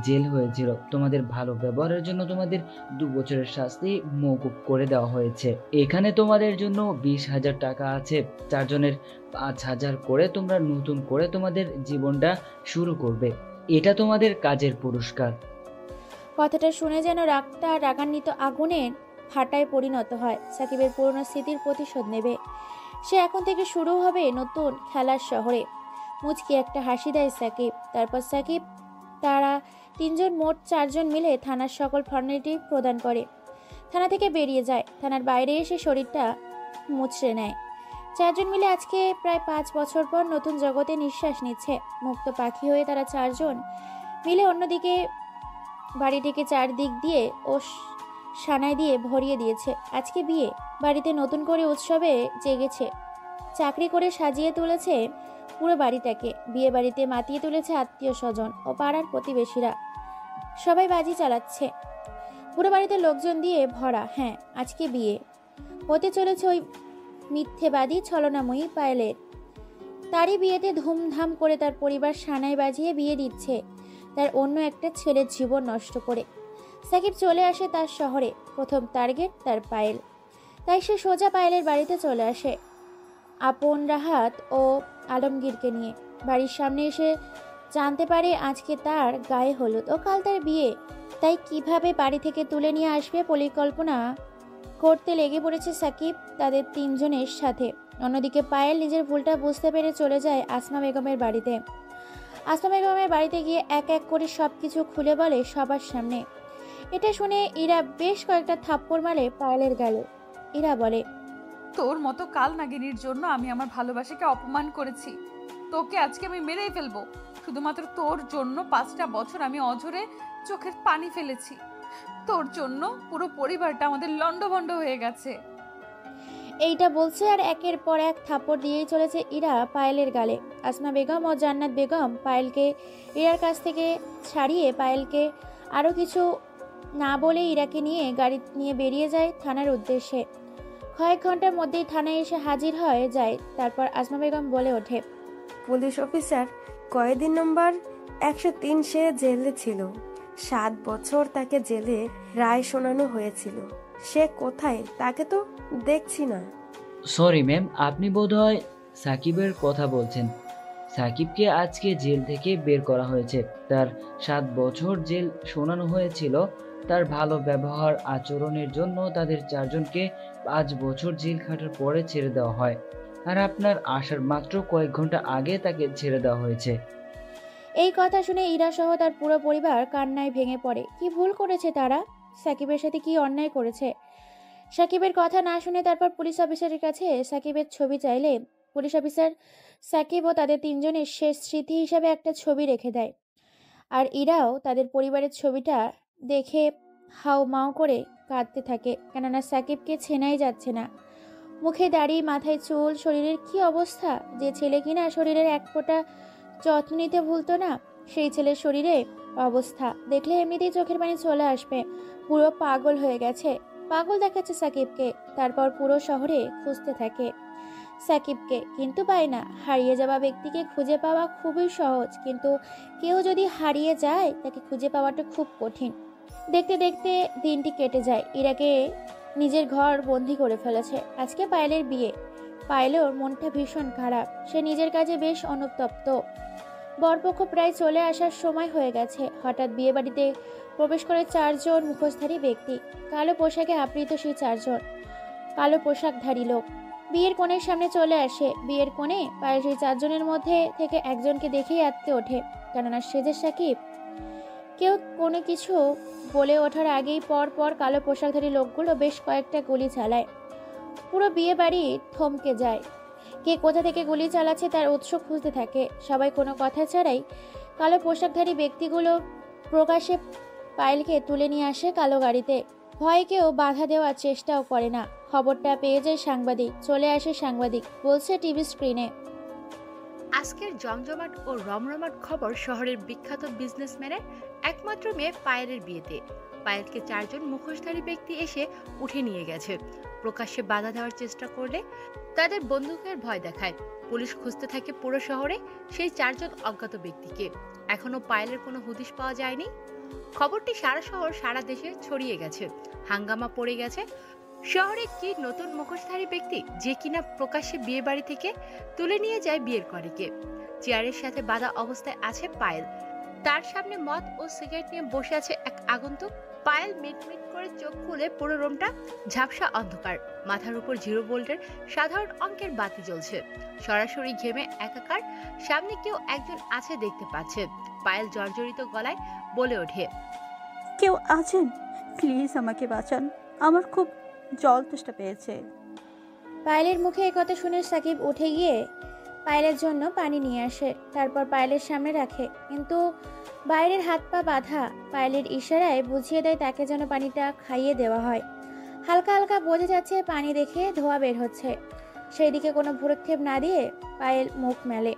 জেল হয়েছিল। তোমাদের ভালো ব্যবহারের জন্য তোমাদের 2 বছরের শাস্তি মওকুফ করে দেওয়া হয়েছে। এখানে তোমাদের জন্য 20,000 টাকা আছে। 4 জনের 5,000 করে তোমরা নতুন করে তোমাদের জীবনটা শুরু করবে। এটা তোমাদের কাজের পুরস্কার। কথাটা শুনে যেন রাগটা রাগান্বিত আগুনের ফাটায় পরিণত হয়। সাকিবের পুরনো স্মৃতির প্রতিশোধ নেবে সে। এখন থেকে শুরু হবে নতুন খেলার শহরে। মুচকি একটা হাসি দেয় সাকিব। তারপর সাকিব, তারা 3 জন, মোট 4 জন মিলে থানার সকল ফর্মালিটি প্রদান করে। থানা থেকে বেরিয়ে যায়। থানার বাইরে এসে শরীরটা মুচড়ে নেয়। 4 জন মিলে আজকে প্রায় 5 বছর পর নতুন জগতে নিঃশ্বাস নিচ্ছে। মুক্ত পাখি হয়ে তারা 4 জন মিলে অন্যদিকে বাড়িটিকে চারদিক দিয়ে ও সানাই দিয়ে ভরিয়ে দিয়েছে। আজকে বিয়ে বাড়িতে নতুন করে উৎসবে জেগেছে। চাকরি করে সাজিয়ে তুলেছে পুরো বাড়িটাকে। বিয়ে বাড়িতে মাতিয়ে তুলেছে আত্মীয় স্বজন ও পাড়ার প্রতিবেশীরা। সবাই বাজি চালাচ্ছে। পুরো বাড়িতে লোকজন দিয়ে ভরা। হ্যাঁ, আজকে বিয়ে হতে চলেছে ওই মিথ্যেবাদী ছলনাময়ী পায়েলের। তারই বিয়েতে ধুমধাম করে তার পরিবার সানাই বাজিয়ে বিয়ে দিচ্ছে তার অন্য একটা ছেলের জীবন নষ্ট করে। সাকিব চলে আসে তার শহরে। প্রথম টার্গেট তার পায়েল। তাই সে সোজা পায়েলের বাড়িতে চলে আসে আপন, রাহাত ও আলমগীরকে নিয়ে। বাড়ির সামনে এসে জানতে পারে আজকে তার গায়ে হলুদ ও কাল তার বিয়ে। তাই কিভাবে বাড়ি থেকে তুলে নিয়ে আসবে পরিকল্পনা করতে লেগে পড়েছে সাকিব তাদের 3 জনের সাথে। অন্যদিকে পায়েল নিজের ভুলটা বুঝতে পেরে চলে যায় আসমা বেগমের বাড়িতে। আসমা বেগমের বাড়িতে গিয়ে এক এক করে সব কিছু খুলে বলে সবার সামনে। এটা শুনে ইরা বেশ কয়েকটা থাপ্পড় মারে পায়েলের গালে। ইরা বলে, তোর মতো কাল নাগিনীর জন্য আমি আমার ভালোবাসাকে অপমান করেছি। তোকে আজকে আমি মেরেই ফেলবো। শুধুমাত্র তোর জন্য 5টা বছর আমি অঝরে চোখের পানি ফেলেছি। তোর জন্য পুরো পরিবারটা আমাদের লন্ডভন্ড হয়ে গেছে। এইটা বলছে আর একের পর এক থাপ্পড় দিয়েই চলেছে ইরা পায়েলের গালে। আসমা বেগম ও জান্নাত বেগম পায়েলকে ইরার কাছ থেকে ছাড়িয়ে পায়েলকে আরও কিছু না বলে ইরাকে নিয়ে গাড়ি নিয়ে বেরিয়ে যায় থানার উদ্দেশ্যে। কয়েক ঘন্টার মধ্যেই থানায় এসে হাজির হয়ে যায়। তারপর আসমা বেগম বলে ওঠে, পুলিশ অফিসার কয়েদি নম্বর 103 সে জেলে ছিল। 7 বছর তাকে জেলে রায় শোনানো হয়েছিল। সে কোথায় তাকে তো দেখছি না। সরি ম্যাম, আপনি বোধহয় সাকিবের কথা বলছেন। সাকিবকে আজকে জেল থেকে বের করা হয়েছে। তার 7 বছর জেল শোনানো হয়েছিল। তার ভালো ব্যবহার আচরণের জন্য তাদের 4 জনকে 5 বছর জেল খাটার পরে ছেড়ে দেওয়া হয়। আর আপনার আসার মাত্র কয়েক ঘন্টা আগে তাকে ছেড়ে দেওয়া হয়েছে। এই কথা শুনে ইরা সহ তার পুরো পরিবার কান্নায় ভেঙে পড়ে। কি ভুল করেছে তারা? সাকিবের সাথে কি অন্যায় করেছে? সাকিবের কথা না শুনে তারপর পুলিশ অফিসারের কাছে সাকিবের ছবি চাইলে পুলিশ অফিসার সাকিব ও তাদের 3 জনের শেষ স্মৃতি হিসাবে একটা ছবি রেখে দেয়। আর ইরাও তাদের পরিবারের ছবিটা দেখে হাউমাউ করে কাঁদতে থাকে, কেননা সাকিবকে চেনাই যাচ্ছে না। মুখে দাড়ি, মাথায় চুল, শরীরের কি অবস্থা! যে ছেলে কিনা শরীরের এক ফোঁটা যত্ন নিতে ভুলতো না, সেই ছেলের শরীরে অবস্থা দেখলে এমনিতেই চোখের পানি চলে আসবে। পুরো পাগল হয়ে গেছে, পাগল দেখাচ্ছে সাকিবকে। তারপর পুরো শহরে খুঁজতে থাকে সাকিবকে, কিন্তু পায় না। হারিয়ে যাওয়া ব্যক্তিকে খুঁজে পাওয়া খুবই সহজ, কিন্তু কেউ যদি হারিয়ে যায় তাকে খুঁজে পাওয়াটা খুব কঠিন। দেখতে দেখতে দিনটি কেটে যায়। ইরাকে নিজের ঘর বন্দি করে ফেলেছে। আজকে পায়েলের বিয়ে। পায়েলের মনটা ভীষণ খারাপ, সে নিজের কাজে বেশ অনুতপ্ত। বরপক্ষ প্রায় চলে আসার সময় হয়ে গেছে। হঠাৎ বিয়ে বাড়িতে প্রবেশ করে 4 জন মুখোশধারী ব্যক্তি। কালো পোশাকে আবৃত সেই 4 জন কালো পোশাকধারী লোক বিয়ের কনের সামনে চলে আসে। বিয়ের কোণে পায়েল সেই 4 জনের মধ্যে থেকে একজনকে দেখেই আঁতকে ওঠে, কেননা সে যে সাকিব। কেউ কোনো কিছু বলে ওঠার আগেই পর পর কালো পোশাকধারী লোকগুলো বেশ কয়েকটা গুলি চালায়। পুরো বিয়ে বাড়ি থমকে যায়। কে কোথা থেকে গুলি চালাচ্ছে তার উৎস খুঁজতে থাকে সবাই। কোনো কথা ছাড়াই কালো পোশাকধারী ব্যক্তিগুলো প্রকাশ্যে পায়েলকে তুলে নিয়ে আসে কালো গাড়িতে। ভয়ে কেউ বাধা দেওয়ার চেষ্টাও করে না। খবরটা পেয়ে যায় সাংবাদিক। চলে আসে সাংবাদিক, বলছে টিভি স্ক্রিনে, আজকের জমজমাট ও রমরমাট খবর শহরের বিখ্যাত বিজনেসম্যানের একমাত্র মেয়ে পায়েলের বিয়েতে। পায়েলকে 4 জন মুখোশধারী ব্যক্তি এসে উঠে নিয়ে গেছে। প্রকাশ্যে বাধা দেওয়ার চেষ্টা করলে তাদের বন্দুকের ভয় দেখায়। পুলিশ খুঁজতে থাকে পুরো শহরে সেই 4 জন অজ্ঞাত ব্যক্তিকে। এখনো পায়েলের কোনো হদিশ পাওয়া যায়নি। খবরটি সারা শহর, সারা দেশে ছড়িয়ে গেছে। হাঙ্গামা পড়ে গেছে। শহরে কি নতুন মুখোশধারী ব্যক্তি যে কিনা প্রকাশ্যে বিয়ে বাড়ি থেকে তুলে নিয়ে যায় বিয়ের কনেকে। চেয়ারের সাথে বাঁধা অবস্থায় আছে পায়েল। তার সামনে মদ ও সিগারেট নিয়ে বসে আছে এক আগন্তুক। পায়েল মিটমিট করে চোখ খুলে পুরো রুমটা ঝাপসা অন্ধকার। মাথার উপর 0 ভোল্টের সাধারণ অঙ্কের বাতি জ্বলছে। সরাসরি ঘেমে একাকার। সামনে কেউ একজন আছে দেখতে পাচ্ছে। পায়েল জর্জরিত গলায় বলে ওঠে, কেউ আছেন? প্লিজ আমাকে বাঁচান, আমার খুব জল তেষ্টা পেয়েছে। পায়েলের মুখে এই কথা শুনে সাকিব উঠে গিয়ে পায়েলের জন্য পানি নিয়ে আসে। তারপর পায়েলের সামনে রাখে, কিন্তু বাইরের হাত পা বাঁধা। পায়েলের ইশারায় বুঝিয়ে দেয় তাকে যেন পানিটা খাইয়ে দেওয়া হয়। হালকা হালকা বোঝা যাচ্ছে পানি দেখে ধোয়া বের হচ্ছে। সেই দিকে কোনো ভ্রুক্ষেপ না দিয়ে পায়েল মুখ মেলে।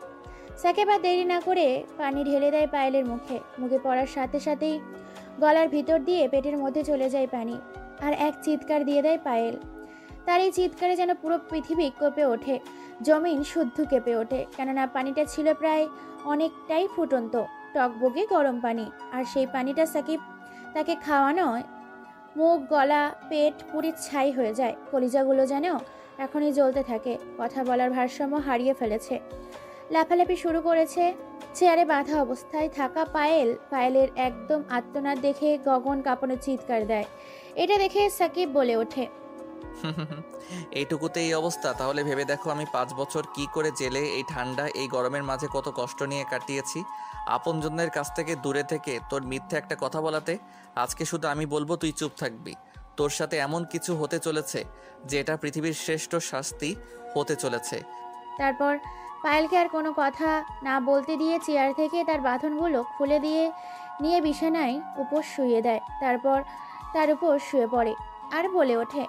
সাকিব আর দেরি না করে পানি ঢেলে দেয় পায়েলের মুখে। মুখে পড়ার সাথে সাথেই গলার ভিতর দিয়ে পেটের মধ্যে চলে যায় পানি। আর এক চিৎকার দিয়ে দেয় পায়েল। তার এই চিৎকারে যেন পুরো পৃথিবী কেঁপে ওঠে, জমিন শুদ্ধ কেঁপে ওঠে। কেননা পানিটা ছিল প্রায় অনেকটাই ফুটন্ত, টকবগে গরম পানি। আর সেই পানিটা সাকিব তাকে খাওয়ানোয় মুখ, গলা, পেট পুরি ছাই হয়ে যায়। কলিজাগুলো যেন এখনই জ্বলতে থাকে। কথা বলার ভারসাম্য হারিয়ে ফেলেছে। লাফালাফি শুরু করেছে। চেয়ারে বাঁধা অবস্থায় থাকা পায়েলের একদম আত্মনাদ দেখে গগন কাঁপানো চিৎকার দেয়। এটা দেখে সাকিব বলে ওঠে, এইটুকুতে এই অবস্থা? তাহলে ভেবে দেখো আমি 5 বছর কি করে জেলে এই ঠান্ডা এই গরমের মাঝে কত কষ্ট নিয়ে কাটিয়েছি। আপনজনদের কাছ থেকে দূরে থেকে তোর মিথ্যে একটা কথা বলাতে আজকে শুধু আমি বলবো তুই চুপ থাকবি। তোর সাথে এমন কিছু হতে চলেছে যে এটা পৃথিবীর শ্রেষ্ঠ শাস্তি হতে চলেছে। তারপর পায়েলকে আর কোনো কথা না বলতে দিয়ে চেয়ার থেকে তার বাঁধনগুলো খুলে দিয়ে নিয়ে বিছানায় উপর শুয়ে দেয়। তারপর তার উপর শুয়ে পড়ে আর বলে ওঠে,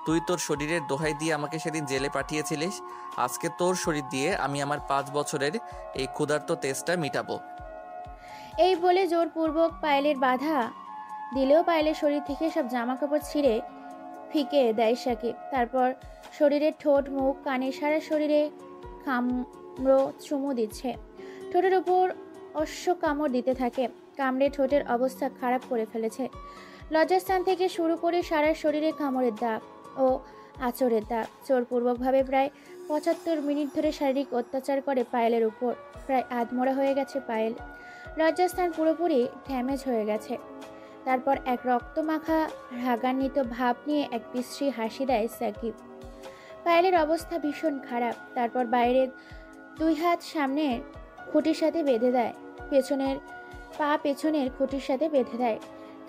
তুই তোর শরীরের দোহাই দিয়ে আমাকে সেদিন জেলে পাঠিয়েছিলিস। আজকে তোর শরীর দিয়ে আমি আমার 5 বছরের এই ক্ষুধার্ত তেষ্টা মিটাবো। এই বলে জোরপূর্বক পায়েলের বাধা দিলেও পায়েলের শরীর থেকে সব জামা কাপড় ছিঁড়ে ফিকে দেয় সাকিব। তারপর শরীরের ঠোঁট, মুখ, কানে, সারা শরীরে কামড়ো চুমু দিচ্ছে। ঠোঁটের উপর অশ্ব কামড় দিতে থাকে। কামড়ে ঠোঁটের অবস্থা খারাপ করে ফেলেছে। লজ্জাস্থান থেকে শুরু করে সারা শরীরে কামড়ের দাগ ও আঁচড়ের দাগ। জোরপূর্বকভাবে প্রায় 75 মিনিট ধরে শারীরিক অত্যাচার করে পায়েলের উপর। প্রায় আধমরা হয়ে গেছে পায়েল। লজ্জাস্থান পুরোপুরি ড্যামেজ হয়ে গেছে। তারপর এক রক্তমাখা রাগান্বিত ভাব নিয়ে এক বিশ্রী হাসি দেয় সাকিব। পায়েলের অবস্থা ভীষণ খারাপ। তারপর বাইরের 2 হাত সামনের খুঁটির সাথে বেঁধে দেয়, পেছনের খুঁটির সাথে বেঁধে দেয়।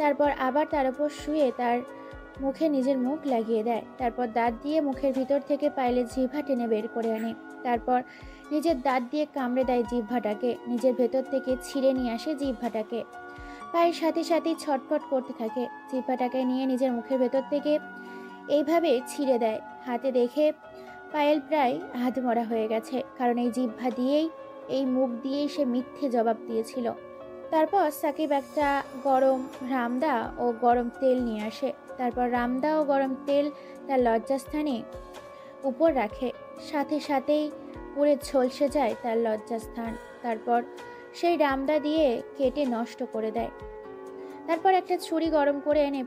তারপর আবার তার উপর শুয়ে তার মুখে নিজের মুখ লাগিয়ে দেয়। তারপর দাঁত দিয়ে মুখের ভিতর থেকে পায়েলের জিহ্বা টেনে বের করে আনে। তারপর নিজের দাঁত দিয়ে কামড়ে দেয় জিহ্বাটাকে, নিজের ভেতর থেকে ছিঁড়ে নিয়ে আসে জিহ্বাটাকে। পায়ের সাথে সাথেই ছটফট করতে থাকে। জিহ্বাটাকে নিয়ে নিজের মুখের ভেতর থেকে এইভাবে ছিঁড়ে দেয়। হাতে দেখে পায়েল প্রায় আধমরা হয়ে গেছে, কারণ এই জিহ্বা দিয়েই, এই মুখ দিয়েই সে মিথ্যে জবাব দিয়েছিল। তারপর সাকিব একটা গরম রামদা ও গরম তেল নিয়ে আসে। তারপর রামদা ও গরম তেল তার লজ্জাস্থানে উপর রাখে। সাথে সাথেই পুড়ে ঝলসে যায় তার লজ্জাস্থান। তারপর সেই রামদা দিয়ে কেটে নষ্ট করে দেয়। তারপর একটা ছুরি গরম করে এনে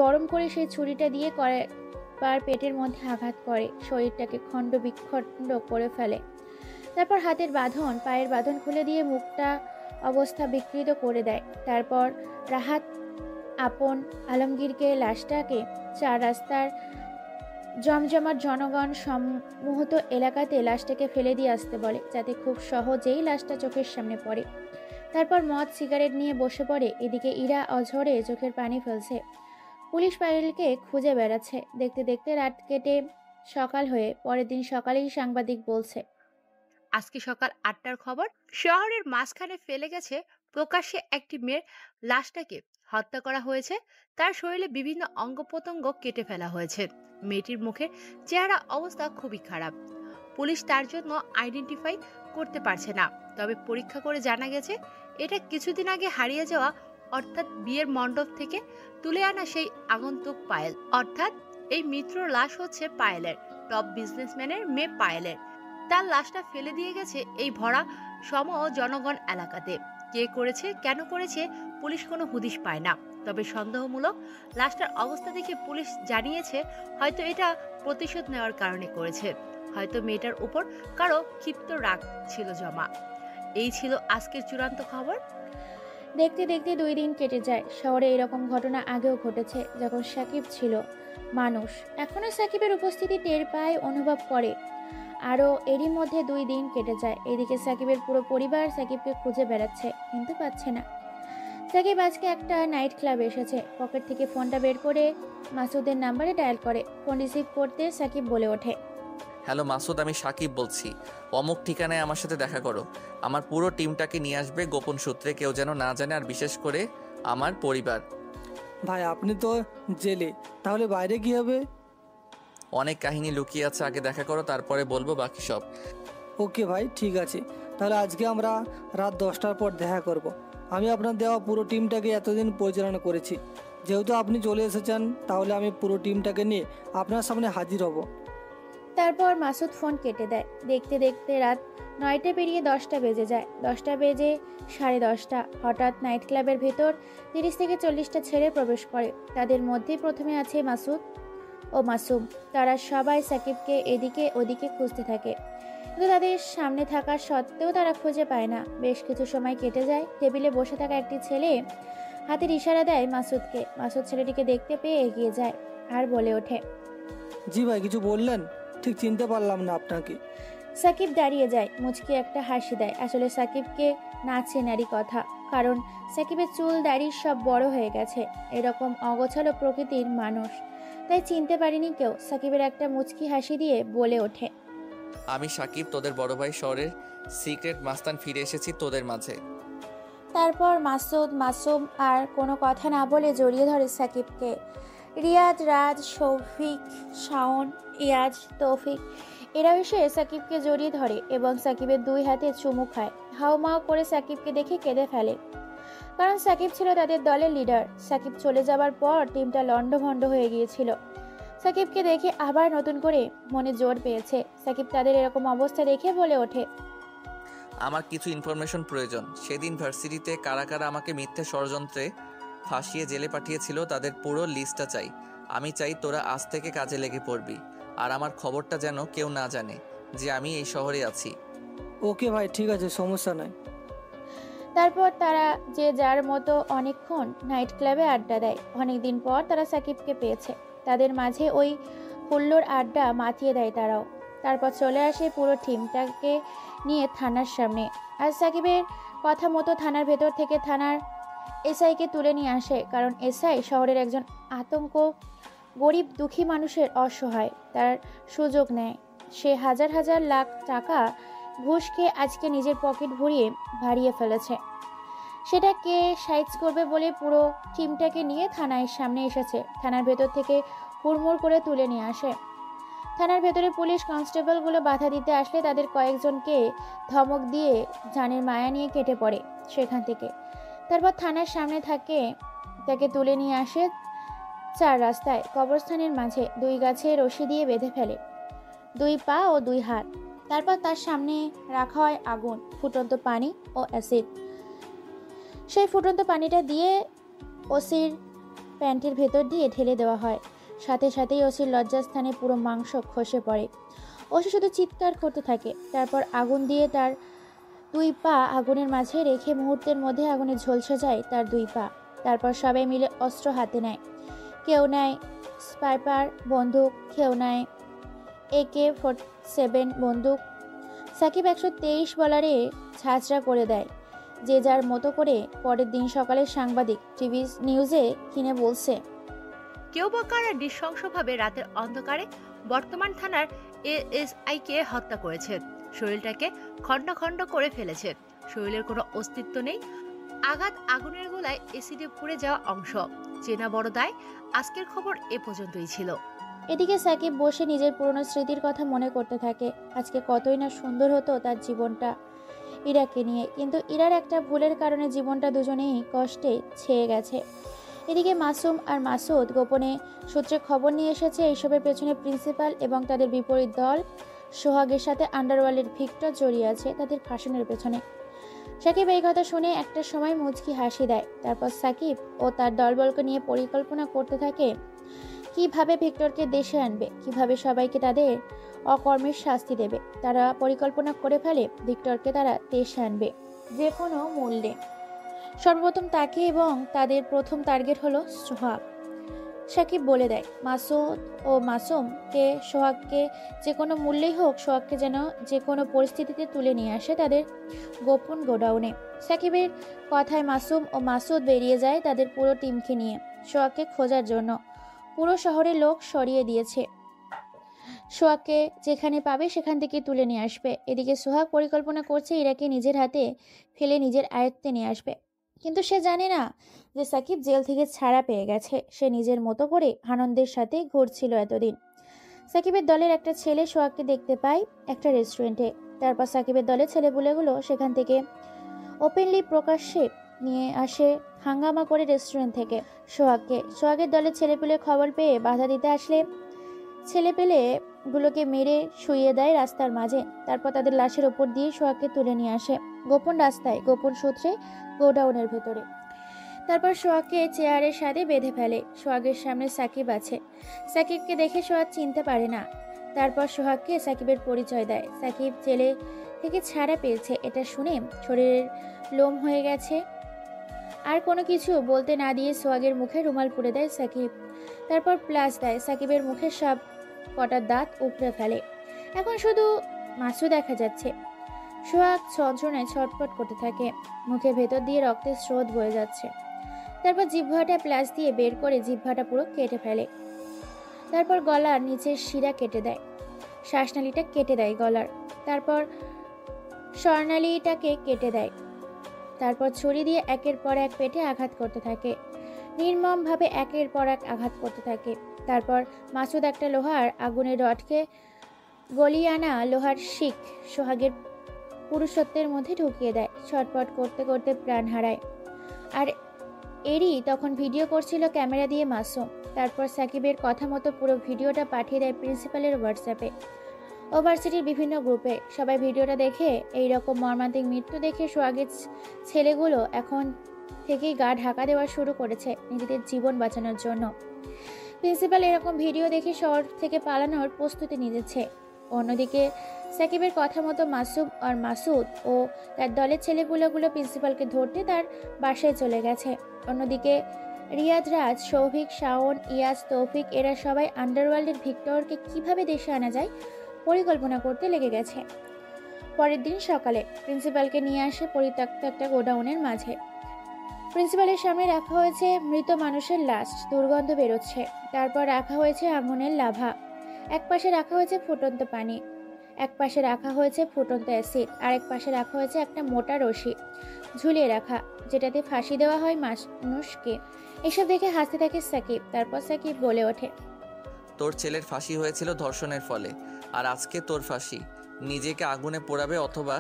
গরম করে সেই ছুরিটা দিয়ে কয়েকবার পেটের মধ্যে আঘাত করে, শরীরটাকে খণ্ড বিখণ্ড করে ফেলে। তারপর হাতের বাঁধন, পায়ের বাঁধন খুলে দিয়ে মুখটা অবস্থা বিকৃত করে দেয়। তারপর রাহাত আপন আলমগীরকে লাশটাকে 4 রাস্তার জমজমাট জনগণ সম্মুহূর্ত এলাকাতে লাশটাকে ফেলে দিয়ে আসতে বলে, যাতে খুব সহজেই লাশটা চোখের সামনে পড়ে। তারপর মদ সিগারেট নিয়ে বসে পড়ে। এদিকে ইরা অঝরে চোখের পানি ফেলছে। পুলিশ পায়েলকে খুঁজে বেড়াচ্ছে। দেখতে দেখতে রাত কেটে সকাল হয়ে পরের দিন সকালেই সাংবাদিক বলছে, আজকে সকাল 8টার খবর, শহরের মাঝখানে ফেলে গেছে প্রকাশ্যে একটি মেয়ের লাশটাকে হত্যা করা হয়েছে। তার শরীরে বিভিন্ন অঙ্গ প্রত্যঙ্গ কেটে ফেলা হয়েছে। মেয়েটির মুখের চেহারা অবস্থা খুবই খারাপ। পুলিশ তার জন্য আইডেন্টিফাই করতে পারছে না। তবে পরীক্ষা করে জানা গেছে এটা কিছুদিন আগে হারিয়ে যাওয়া, অর্থাৎ বিয়ের মণ্ডপ থেকে তুলে আনা সেই আগন্তুক পায়েল। অর্থাৎ এই মিত্র লাশ হচ্ছে পায়েলের, টপ বিজনেসম্যানের মেয়ে পায়েলের। তার লাশটা ফেলে দিয়ে গেছে এই ভরা সম জনগণ এলাকাতে। কে করেছে, কেন করেছে, পুলিশ কোনো হুদিশ পায় না। তবে সন্দেহমূলক লাশটার অবস্থা দেখে পুলিশ জানিয়েছে হয়তো এটা প্রতিশোধ নেওয়ার কারণে করেছে, হয়তো মেয়েটার উপর কারো ক্ষিপ্ত রাগ ছিল জমা। এই ছিল আজকের চূড়ান্ত খবর। দেখতে দেখতে 2 দিন কেটে যায়। শহরে এরকম ঘটনা আগেও ঘটেছে, যখন সাকিব ছিল মানুষ। এখনো সাকিবের উপস্থিতি টের পায়, অনুভব করে। আরও এরই মধ্যে 2 দিন কেটে যায়। এদিকে সাকিবের পুরো পরিবার সাকিবকে খুঁজে বেড়াচ্ছে, কিন্তু পাচ্ছে না। সাকিব আজকে একটা নাইট ক্লাবে এসেছে। পকেট থেকে ফোনটা বের করে মাসুদের নাম্বারে ডায়াল করে। ফোন রিসিভ করতে সাকিব বলে ওঠে, হ্যালো মাসুদ, আমি সাকিব বলছি। অমুক ঠিকানায় আমার সাথে দেখা করো। আমার পুরো টিমটাকে নিয়ে আসবে, গোপন সূত্রে কেউ যেন না জানে, আর বিশেষ করে আমার পরিবার। ভাই আপনি তো জেলে, তাহলে বাইরে কি হবে? অনেক কাহিনী লুকিয়ে আছে, আগে দেখা করো, তারপরে বলবো বাকি সব। ওকে ভাই, ঠিক আছে। তাহলে আজকে আমরা রাত 10টার পর দেখা করব। আমি আপনার দেওয়া পুরো টিমটাকে এতদিন পরিচালনা করেছি। যেহেতু আপনি চলে এসেছেন, তাহলে আমি পুরো টিমটাকে নিয়ে আপনার সামনে হাজির হব। তারপর মাসুদ ফোন কেটে দেয়। দেখতে দেখতে রাত 9টা পেরিয়ে 10টা বেজে যায়। 10টা বেজে 10:30। হঠাৎ নাইট ক্লাবের ভেতর 30 থেকে 40টা ছেলে প্রবেশ করে। তাদের মধ্যে প্রথমে আছে মাসুদ ও মাসুম। তারা সবাই সাকিবকে এদিকে ওদিকে খুঁজতে থাকে, কিন্তু তাদের সামনে থাকা সত্ত্বেও তারা খুঁজে পায় না। বেশ কিছু সময় কেটে যায়। টেবিলে বসে থাকা একটি ছেলে হাতের ইশারা দেয় মাসুদকে। মাসুদ ছেলেটিকে দেখতে পেয়ে এগিয়ে যায় আর বলে ওঠে, জি ভাই, কিছু বললেন? ঠিক চিনতে পারলাম না আপনাকে। সাকিব দাঁড়িয়ে যায়, মুচকি একটা হাসি দেয়। আসলে সাকিবকে না চেনারই কথা, কারণ সাকিবের চুল দাড়ি সব বড় হয়ে গেছে। এরকম অগোছালো প্রকৃতির মানুষ, তাই চিনতে পারিনি কেউ। সাকিবের একটা মুচকি হাসি দিয়ে বলে ওঠে, আমি সাকিব, তোদের বড় ভাই। শহরের সিক্রেট মাস্তান, ফিরে এসেছি তোদের মাঝে। তারপর মাসুদ, মাসুম আর কোনো কথা না বলে জড়িয়ে ধরে সাকিবকে। রিয়াদ, রাজ, শৌফিক, শাওন, ইয়াজ, তৌফিক এরাও এসে সাকিবকে জড়িয়ে ধরে এবং সাকিবের 2 হাতে চুমু খায়। হাউমাউ করে সাকিবকে দেখে কেঁদে ফেলে, কারণ সাকিব ছিল তাদের দলের লিডার। সাকিব চলে যাবার পর টিমটা লণ্ডভণ্ড হয়ে গিয়েছিল। সাকিবকে দেখে আবার নতুন করে মনে জোর পেয়েছে। সাকিব তাদের এরকম অবস্থা দেখে বলে ওঠে, আমার কিছু ইনফরমেশন প্রয়োজন। সেদিন ভার্সিটিতে কারা কারা আমাকে মিথ্যে ষড়যন্ত্রে ফাঁসিয়ে জেলে পাঠিয়েছিল, তাদের পুরো লিস্টটা চাই। আমি চাই তোরা আজ থেকে কাজে লেগে পড়বি। আর আমার খবরটা যেন কেউ না জানে যে আমি এই শহরে আছি। ওকে ভাই, ঠিক আছে, সমস্যা নাই। তারপর তারা যে যার মতো অনেকক্ষণ নাইট ক্লাবে আড্ডা দেয়। অনেকদিন পর তারা সাকিবকে পেয়েছে। তাদের মাঝে ওই হুল্লোড় আড্ডা মাতিয়ে দেয় তারাও। তারপর চলে আসে পুরো টিমটাকে নিয়ে থানার সামনে। আর সাকিবের কথা মতো থানার ভেতর থেকে থানার এসআইকে তুলে নিয়ে আসে, কারণ এসআই শহরের একজন আতঙ্ক, গরিব দুঃখী মানুষের অসহায়, তার সুযোগ নেয়। সে হাজার হাজার লাখ টাকা ঘুষ খেয়ে আজকে নিজের পকেট ভরিয়ে ভারিয়ে ফেলেছে। সেটা কে সাইজ করবে বলে পুরো টিমটাকে নিয়ে থানার সামনে এসেছে। থানার ভেতর থেকে হুড়মুড় করে তুলে নিয়ে আসে। থানার ভেতরে পুলিশ কনস্টেবলগুলো বাধা দিতে আসলে তাদের কয়েকজনকে ধমক দিয়ে জানের মায়া নিয়ে কেটে পড়ে সেখান থেকে। তারপর থানার সামনে তাকে তুলে নিয়ে আসে 4 রাস্তায় কবরস্থানের মাঝে 2 গাছে রশি দিয়ে বেঁধে ফেলে 2 পা ও 2 হাত। তারপর তার সামনে রাখা হয় আগুন, ফুটন্ত পানি ও অ্যাসিড। সেই ফুটন্ত পানিটা দিয়ে ওসির প্যান্টের ভেতর দিয়ে ঢেলে দেওয়া হয়। সাথে সাথেই ওসির লজ্জাস্থানে পুরো মাংস খসে পড়ে। ওসি শুধু চিৎকার করতে থাকে। তারপর আগুন দিয়ে তার 2 পা আগুনের মাঝে রেখে মুহূর্তের মধ্যে আগুনে ঝলসে যায় তার 2 পা। তারপর সবাই মিলে অস্ত্র হাতে নেয়। কেউ নেয় স্নাইপার বন্দুক, কেউ নেয় AK-47 বন্দুক। সাকিব 123 বলারে ঝাঁঝরা করে দেয় যে যার মতো করে। পরের দিন সকালে সাংবাদিক টিভি নিউজে কিনে বলছে, কেউ বা কারা নৃশংসভাবে রাতের অন্ধকারে বর্তমান থানার এএসআইকে হত্যা করেছে। শরীরটাকে খণ্ড খণ্ড করে ফেলেছে। শরীরের কোনো অস্তিত্ব নেই। আঘাত আগুনের গোলায় এসিডে পুড়ে যাওয়া অংশ। চেনা বড় দায়। আজকের খবর এ পর্যন্তই ছিল। এদিকে সাকিব বসে নিজের পুরনো স্মৃতির কথা মনে করতে থাকে। আজকে কতই না সুন্দর হতো তার জীবনটা ইরাকে নিয়ে, কিন্তু ইরার একটা ভুলের কারণে জীবনটা দুজনেই কষ্টে ছেয়ে গেছে। এদিকে মাসুম আর মাসুদ গোপনে সূত্রে খবর নিয়ে এসেছে এইসবের পেছনে প্রিন্সিপাল এবং তাদের বিপরীত দল সোহাগের সাথে আন্ডারওয়ার্ল্ডের ভিক্টর জড়িয়ে আছে তাদের ফাঁসানোর পেছনে। সাকিব এই কথা শুনে একটা সময় মুচকি হাসি দেয়। তারপর সাকিব ও তার দলবলকে নিয়ে পরিকল্পনা করতে থাকে কিভাবে ভিক্টরকে দেশে আনবে, কিভাবে সবাইকে তাদের অকর্মের শাস্তি দেবে। তারা পরিকল্পনা করে ফেলে ভিক্টরকে তারা দেশে আনবে যে কোনো মূল্যে। সর্বপ্রথম তাকে এবং তাদের প্রথম টার্গেট হলো সোহাগ। সাকিব বলে দেয় মাসুদ ও মাসুমকে সোহাগকে যে কোনো মূল্যেই হোক সোহাগকে যেন যে কোনো পরিস্থিতিতে তুলে নিয়ে আসে তাদের গোপন গোডাউনে। সাকিবের কথায় মাসুম ও মাসুদ বেরিয়ে যায় তাদের পুরো টিমকে নিয়ে সোহাগকে খোঁজার জন্য। পুরো শহরের লোক সরিয়ে দিয়েছে। সোহাগকে যেখানে পাবে সেখান থেকে তুলে নিয়ে আসবে। এদিকে সোহাগ পরিকল্পনা করছে ইরাকে নিজের হাতে ফেলে নিজের আয়ত্তে নিয়ে আসবে, কিন্তু সে জানে না যে সাকিব জেল থেকে ছাড়া পেয়ে গেছে। সে নিজের মতো করে আনন্দের সাথে ঘুরছিল এতদিন। সাকিবের দলের একটা ছেলে সোহাগকে দেখতে পায় একটা রেস্টুরেন্টে। তারপর সাকিবের দলের ছেলেপুলেগুলো সেখান থেকে ওপেনলি প্রকাশ্যে নিয়ে আসে হাঙ্গামা করে রেস্টুরেন্ট থেকে সোহাগকে। সোহাগের দলের ছেলেপুলে খবর পেয়ে বাধা দিতে আসলে ছেলেপেলেগুলোকে মেরে শুইয়ে দেয় রাস্তার মাঝে। তারপর তাদের লাশের ওপর দিয়ে সোহাগকে তুলে নিয়ে আসে গোপন রাস্তায়, গোপন সূত্রে গোডাউনের ভেতরে। তারপর সোহাগকে চেয়ারের সাথে বেঁধে ফেলে। সোহাগের সামনে সাকিব আছে। সাকিবকে দেখে সোহাগ চিনতে পারে না। তারপর সোহাগকে সাকিবের পরিচয় দেয়। সাকিব জেলে থেকে ছাড়া পেয়েছে এটা শুনে শরীরের লোম হয়ে গেছে। আর কোনো কিছু বলতে না দিয়ে সোহাগের মুখে রুমাল পুড়ে দেয় সাকিব। তারপর প্লাস দেয়। সাকিবের মুখে সব কটা দাঁত উপড়ে ফেলে। এখন শুধু মাছু দেখা যাচ্ছে। সোহাগ যন্ত্রণায় ছটফট করতে থাকে। মুখে ভেতর দিয়ে রক্তের স্রোত বয়ে যাচ্ছে। তারপর জিহ্বাটা প্লাস দিয়ে বের করে জিহ্বাটা পুরো কেটে ফেলে। তারপর গলার নিচের শিরা কেটে দেয়, শ্বাসনালীটা কেটে দেয় গলার। তারপর স্বর্ণালীটাকে কেটে দেয়। তারপর ছুরি দিয়ে একের পর এক পেটে আঘাত করতে থাকে, নির্মমভাবে একের পর এক আঘাত করতে থাকে। তারপর মাসুদ একটা লোহার আগুনের রডকে গলিয়ে আনা লোহার শিক সোহাগের পুরুষত্বের মধ্যে ঢুকিয়ে দেয়। ছটপট করতে করতে প্রাণ হারায়। আর এরই তখন ভিডিও করছিল ক্যামেরা দিয়ে মাসুম। তারপর সাকিবের কথা মতো পুরো ভিডিওটা পাঠিয়ে দেয় প্রিন্সিপালের হোয়াটসঅ্যাপে ও ভার্সিটির বিভিন্ন গ্রুপে। সবাই ভিডিওটা দেখে এই রকম মর্মান্তিক মৃত্যু দেখে সোহাগের ছেলেগুলো এখন থেকেই গা ঢাকা দেওয়া শুরু করেছে নিজেদের জীবন বাঁচানোর জন্য। প্রিন্সিপাল এরকম ভিডিও দেখে শহর থেকে পালানোর প্রস্তুতি নিয়েছে। অন্যদিকে সাকিবের কথা মতো মাসুম আর মাসুদ ও তার দলের ছেলেপুলেগুলো প্রিন্সিপালকে ধরতে তার বাসায় চলে গেছে। অন্যদিকে রিয়াদ, রাজ, সৌভিক, শাওন, ইয়াজ, তৌফিক এরা সবাই আন্ডারওয়ার্ল্ডের ভিক্টরকে কিভাবে দেশে আনা যায় পরিকল্পনা করতে লেগে গেছে। পরের দিন সকালে প্রিন্সিপালকে নিয়ে আসে পরিত্যক্ত একটা গোডাউনের মাঝে। প্রিন্সিপালের সামনে রাখা হয়েছে মৃত মানুষের লাশ, দুর্গন্ধ বেরোচ্ছে। তারপর রাখা হয়েছে আগুনের লাভা, এক পাশে রাখা হয়েছে ফুটন্ত পানি, এক পাশে রাখা হয়েছে ফুটন্ত অ্যাসিড, আরেক পাশে রাখা হয়েছে একটা মোটা রশি ঝুলিয়ে রাখা, যেটাতে ফাঁসি দেওয়া হয় মানুষকে। এসব দেখে হাসতে থাকে সাকিব। তারপর সাকিব বলে ওঠে, তোর ছেলের ফাঁসি হয়েছিল ধর্ষণের ফলে, আর আজকে তোর ফাঁসি। নিজেকে আগুনে পোড়াবে, অথবা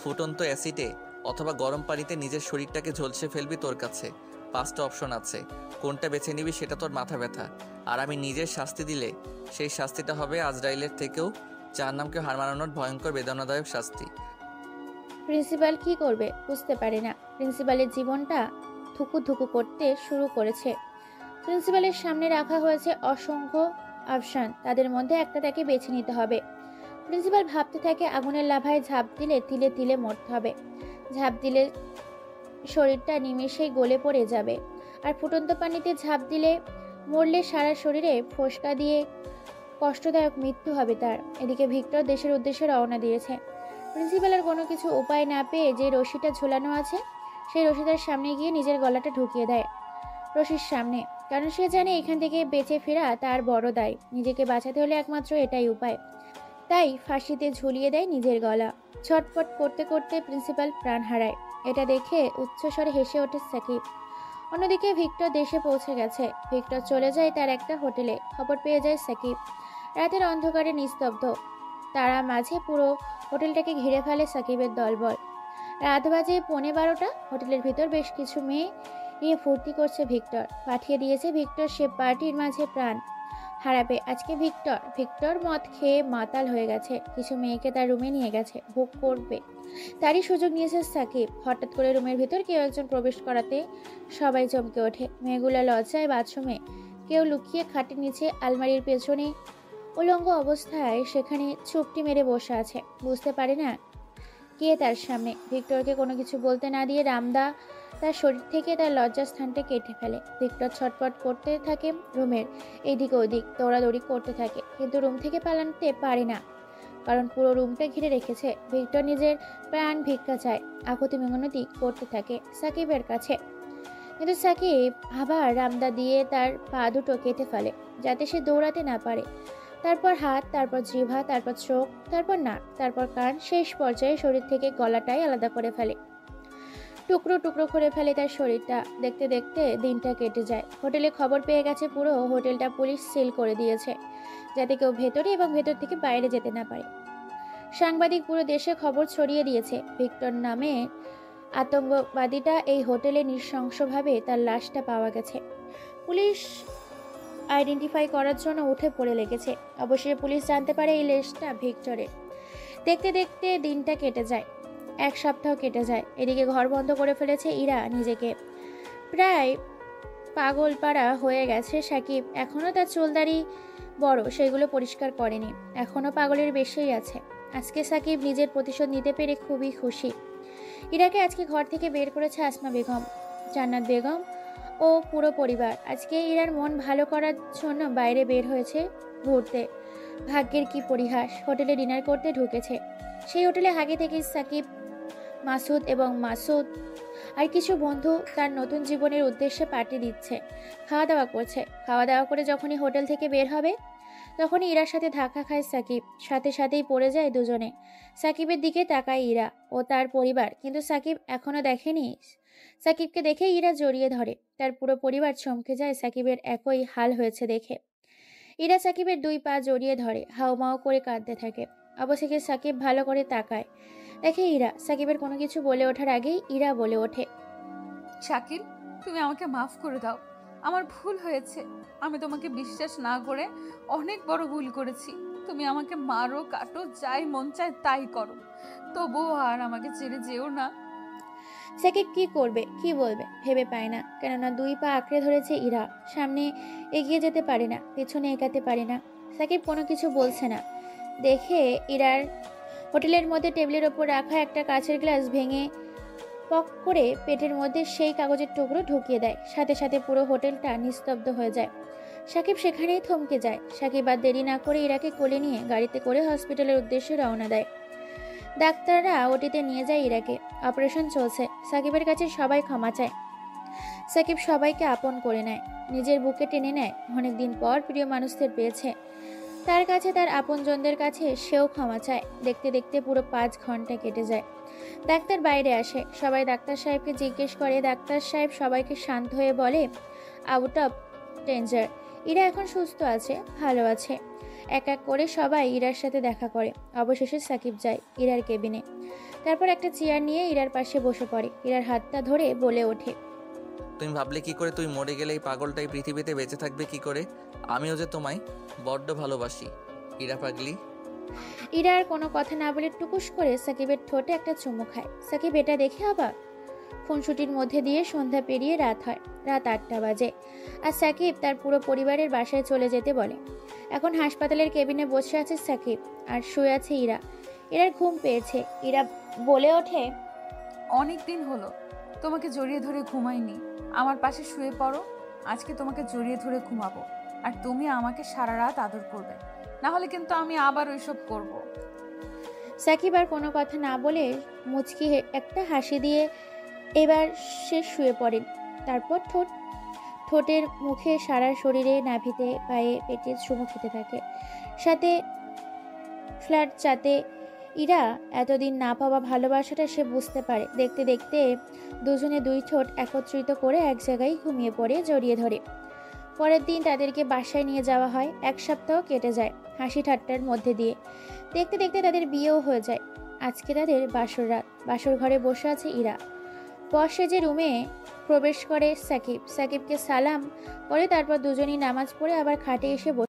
ফুটন্ত অ্যাসিডে, অথবা গরম পানিতে নিজের শরীরটাকে ঝলসে ফেলবি। তোর কাছে 5টা অপশন আছে, কোনটা বেছে নিবি সেটা তোর মাথা ব্যথা। আর আমি নিজের শাস্তি দিলে সেই শাস্তিটা হবে আজরাইলের থেকেও জাহান্নামকে হার মানানোর ভয়ঙ্কর বেদনাদায়ক শাস্তি। প্রিন্সিপাল কি করবে বুঝতে পারে না। প্রিন্সিপালের জীবনটা ধুকু ধুকু করতে শুরু করেছে। প্রিন্সিপালের সামনে রাখা হয়েছে অসংখ্য অপশন, তাদের মধ্যে একটা তাকে বেছে নিতে হবে। প্রিন্সিপাল ভাবতে থাকে আগুনের লাভায় ঝাঁপ দিলে তিলে তিলে মরতে হবে, ঝাঁপ দিলে শরীরটা নিমেষেই গলে পড়ে যাবে, আর ফুটন্ত পানিতে ঝাঁপ দিলে মরলে সারা শরীরে ফোসকা দিয়ে কষ্টদায়ক মৃত্যু হবে তার। এদিকে ভিক্টর দেশের উদ্দেশ্যে রওনা দিয়েছে। প্রিন্সিপালের কোনো কিছু উপায় না পেয়ে যে রশিটা ঝোলানো আছে সেই রশিটার সামনে গিয়ে নিজের গলাটা ঢুকিয়ে দেয় রশির সামনে, কারণ সে জানে এখান থেকে বেঁচে ফেরা তার বড় দায়। নিজেকে বাঁচাতে হলে একমাত্র এটাই উপায়, তাই ফাঁসিতে ঝুলিয়ে দেয় নিজের গলা। ছটপট করতে করতে প্রিন্সিপাল প্রাণ হারায়। এটা দেখে উচ্চস্বরে হেসে ওঠে সাকিব। অন্যদিকে ভিক্টর দেশে পৌঁছে গেছে। ভিক্টর চলে যায় তার একটা হোটেলে। খবর পেয়ে যায় সাকিব। রাতের অন্ধকারে নিস্তব্ধ তারা মাঝে পুরো হোটেলটাকে ঘিরে ফেলে সাকিবের দলবল। রাত বাজে 11:15। হোটেলের ভিতর বেশ কিছু মেয়ে নিয়ে ফুর্তি করছে ভিক্টর। পাঠিয়ে দিয়েছে ভিক্টর সে পার্টির মাঝে প্রাণ হারাবে আজকে। ভিক্টর মদ খেয়ে মাতাল হয়ে গেছে। কিছু মেয়েকে তার রুমে নিয়ে গেছে, ভোগ করবে। তারই সুযোগ নিয়েছে সাকিব। হঠাৎ করে রুমের ভিতর কেউ একজন প্রবেশ করাতে সবাই চমকে ওঠে। মেয়েগুলো লজ্জায় বাথরুমে, কেউ লুকিয়ে খাটের নিচে, আলমারির পেছনে উলঙ্গ অবস্থায় সেখানে চুপটি মেরে বসে আছে। বুঝতে পারে না কে তার সামনে। ভিক্টরকে কোনো কিছু বলতে না দিয়ে রামদা তার শরীর থেকে তার লজ্জাস্থানটা কেটে ফেলে। ভিক্টর ছটপট করতে থাকে, রুমের এইদিক ওইদিক দৌড়াদৌড়ি করতে থাকে, কিন্তু রুম থেকে পালাতে পারে না, কারণ পুরো রুমটা ঘিরে রেখেছে। ভিক্টর নিজের প্রাণ ভিক্ষা চায়, আকুতি মিনতি করতে থাকে সাকিবের কাছে, কিন্তু সাকিব আবার রামদা দিয়ে তার পা দুটো কেটে ফেলে যাতে সে দৌড়াতে না পারে। তারপর হাত, তারপর জিহ্বা, তারপর চোখ, তারপর নাক, তারপর কান, শেষ পর্যায়ে শরীর থেকে গলাটাই আলাদা করে ফেলে। টুকরো টুকরো করে ফেলে তার শরীরটা। দেখতে দেখতে দিনটা কেটে যায়। হোটেলে খবর পেয়ে গেছে, পুরো হোটেলটা পুলিশ সিল করে দিয়েছে যাতে কেউ ভেতরে এবং ভেতর থেকে বাইরে যেতে না পারে। সাংবাদিক পুরো দেশে খবর ছড়িয়ে দিয়েছে ভিক্টর নামে আতঙ্কবাদীটা এই হোটেলে নৃশংসভাবে তার লাশটা পাওয়া গেছে। পুলিশ আইডেন্টিফাই করার জন্য উঠে পড়ে লেগেছে। অবশেষে পুলিশ জানতে পারে এই লাশটা ভিক্টরের। দেখতে দেখতে দিনটা কেটে যায়, 1 সপ্তাহ কেটে যায়। এদিকে ঘর বন্ধ করে ফেলেছে ইরা নিজেকে। প্রায় পাগলপাড়া হয়ে গেছে সাকিব। এখনও তার চুলদাড়ি বড়, সেগুলো পরিষ্কার করেনি, এখনও পাগলের বেশেই আছে। আজকে সাকিব নিজের প্রতিশোধ নিতে পেরে খুবই খুশি। ইরাকে আজকে ঘর থেকে বের করেছে আসমা বেগম, জান্নাত বেগম ও পুরো পরিবার। আজকে ইরার মন ভালো করার জন্য বাইরে বের হয়েছে ঘুরতে। ভাগ্যের কি পরিহাস, হোটেলে ডিনার করতে ঢুকেছে। সেই হোটেলে আগে থেকে সাকিব, মাসুদ এবং মাসুদ আর কিছু বন্ধু তার নতুন জীবনের উদ্দেশ্যে পার্টি দিচ্ছে, খাওয়া দাওয়া করছে। খাওয়া দাওয়া করে যখনই হোটেল থেকে বের হবে তখনই ইরার সাথে ধাক্কা খায় সাকিব। সাথে সাথেই পড়ে যায় দুজনে। সাকিবের দিকে তাকায় ইরা ও তার পরিবার, কিন্তু সাকিব এখনো দেখেনি। সাকিবকে দেখে ইরা জড়িয়ে ধরে। তার পুরো পরিবার চমকে যায় সাকিবের একই হাল হয়েছে দেখে। ইরা সাকিবের 2 পা জড়িয়ে ধরে, হাউমাউ করে কাঁদতে থাকে। অবশেষে সাকিব ভালো করে তাকায়, দেখে ইরা। সাকিবের কোনো কিছু বলে ওঠার আগেই ইরা বলে ওঠে, শাকিল, তুমি আমাকে মাফ করে দাও। আমার ভুল হয়েছে। আমি তোমাকে বিশ্বাস না করে অনেক বড় ভুল করেছি। তুমি আমাকে মারো, কাটো, যাই মন চায় তাই করো, তবুও আর আমাকে ছেড়ে যেও না। সাকিব কি করবে, কি বলবে ভেবে পায় না, কেননা 2 পা আঁকড়ে ধরেছে ইরা। সামনে এগিয়ে যেতে পারে না, পেছনে এগাতে পারে না। সাকিব কোনো কিছু বলছে না দেখে ইরার হোটেলের মধ্যে টেবিলের ওপর রাখা একটা কাঁচের গ্লাস ভেঙে পক করে পেটের মধ্যে সেই কাগজের টুকরো ঢুকিয়ে দেয়। সাথে সাথে পুরো হোটেলটা নিস্তব্ধ হয়ে যায়। সাকিব সেখানেই থমকে যায়। সাকিব আর দেরি না করে ইরাকে কোলে নিয়ে গাড়িতে করে হসপিটালের উদ্দেশ্যে রওনা দেয়। ডাক্তাররা ওটিতে নিয়ে যায় ইরাকে। অপারেশন চলছে। সাকিবের কাছে সবাই ক্ষমা চায়। সাকিব সবাইকে আপন করে নেয়, নিজের বুকে টেনে নেয়। অনেকদিন পর প্রিয় মানুষদের পেয়েছে, তার কাছে, তার আপনজনদের কাছে সেও ক্ষমা চায়। দেখতে দেখতে পুরো 5 ঘন্টা কেটে যায়। ডাক্তার বাইরে আসে। সবাই ডাক্তার সাহেবকে জিজ্ঞেস করে। ডাক্তার সাহেব সবাইকে শান্ত হয়ে বলে, আউট অফ ডেঞ্জার। ইরা এখন সুস্থ আছে, ভালো আছে। এক এক করে সবাই ইরার সাথে দেখা করে। অবশেষে সাকিব যায় ইরার কেবিনে। তারপর একটা চেয়ার নিয়ে ইরার পাশে বসে পড়ে। ইরার হাতটা ধরে বলে ওঠে, তুমি ভাবলে কি করে তুই মরে গেলে এই পাগলটাই পৃথিবীতে বেঁচে থাকবে কি করে? আমিও যে তোমায় বড্ড ভালোবাসি ইরা পাগলি। ইরা আর কোনো কথা না বলে টুকুস করে সাকিবের ঠোঁটে একটা চুমু খায়। সাকিব এটা দেখে অবাক। ফোনশুটির মধ্যে দিয়ে সন্ধ্যা পেরিয়ে রাত হয়। রাত 8টা বাজে। আর সাকিব তার পুরো পরিবারের বাসায় চলে যেতে বলে। এখন হাসপাতালের কেবিনে বসে আছে সাকিব আর শুয়ে আছে ইরা। ইরার ঘুম পেয়েছে। ইরা বলে ওঠে, অনেক দিন হলো তোমাকে জড়িয়ে ধরে ঘুমাইনি। আমার পাশে শুয়ে পড়ো, আজকে তোমাকে জড়িয়ে ধরে ঘুমাবো। আর তুমি আমাকে সারা রাত আদর করবে, না হলে কিন্তু আমি আবার ওইসব করব। সাকিব আর কোনো কথা না বলে মুচকি একটা হাসি দিয়ে এবার সে শুয়ে পড়েন। তারপর ঠোঁটের মুখে সারা শরীরে, নাভিতে, পায়ে, পেটে চুমু খেতে থাকে। সাথে ফ্ল্যাট চাতে ইরা এতদিন না পাওয়া ভালোবাসাটা সে বুঝতে পারে। দেখতে দেখতে দুজনে 2 ঠোঁট একত্রিত করে এক জায়গায় ঘুমিয়ে পড়ে জড়িয়ে ধরে। পরের দিন তাদেরকে বাসায় নিয়ে যাওয়া হয়। 1 সপ্তাহ কেটে যায় হাসি ঠাট্টার মধ্যে দিয়ে। দেখতে দেখতে তাদের বিয়েও হয়ে যায়। আজকে তাদের বাসর রাত। বাসর ঘরে বসে আছে ইরা। বসে যে রুমে প্রবেশ করে সাকিবকে সালাম করে। তারপর দুজনই নামাজ পড়ে আবার খাটে এসে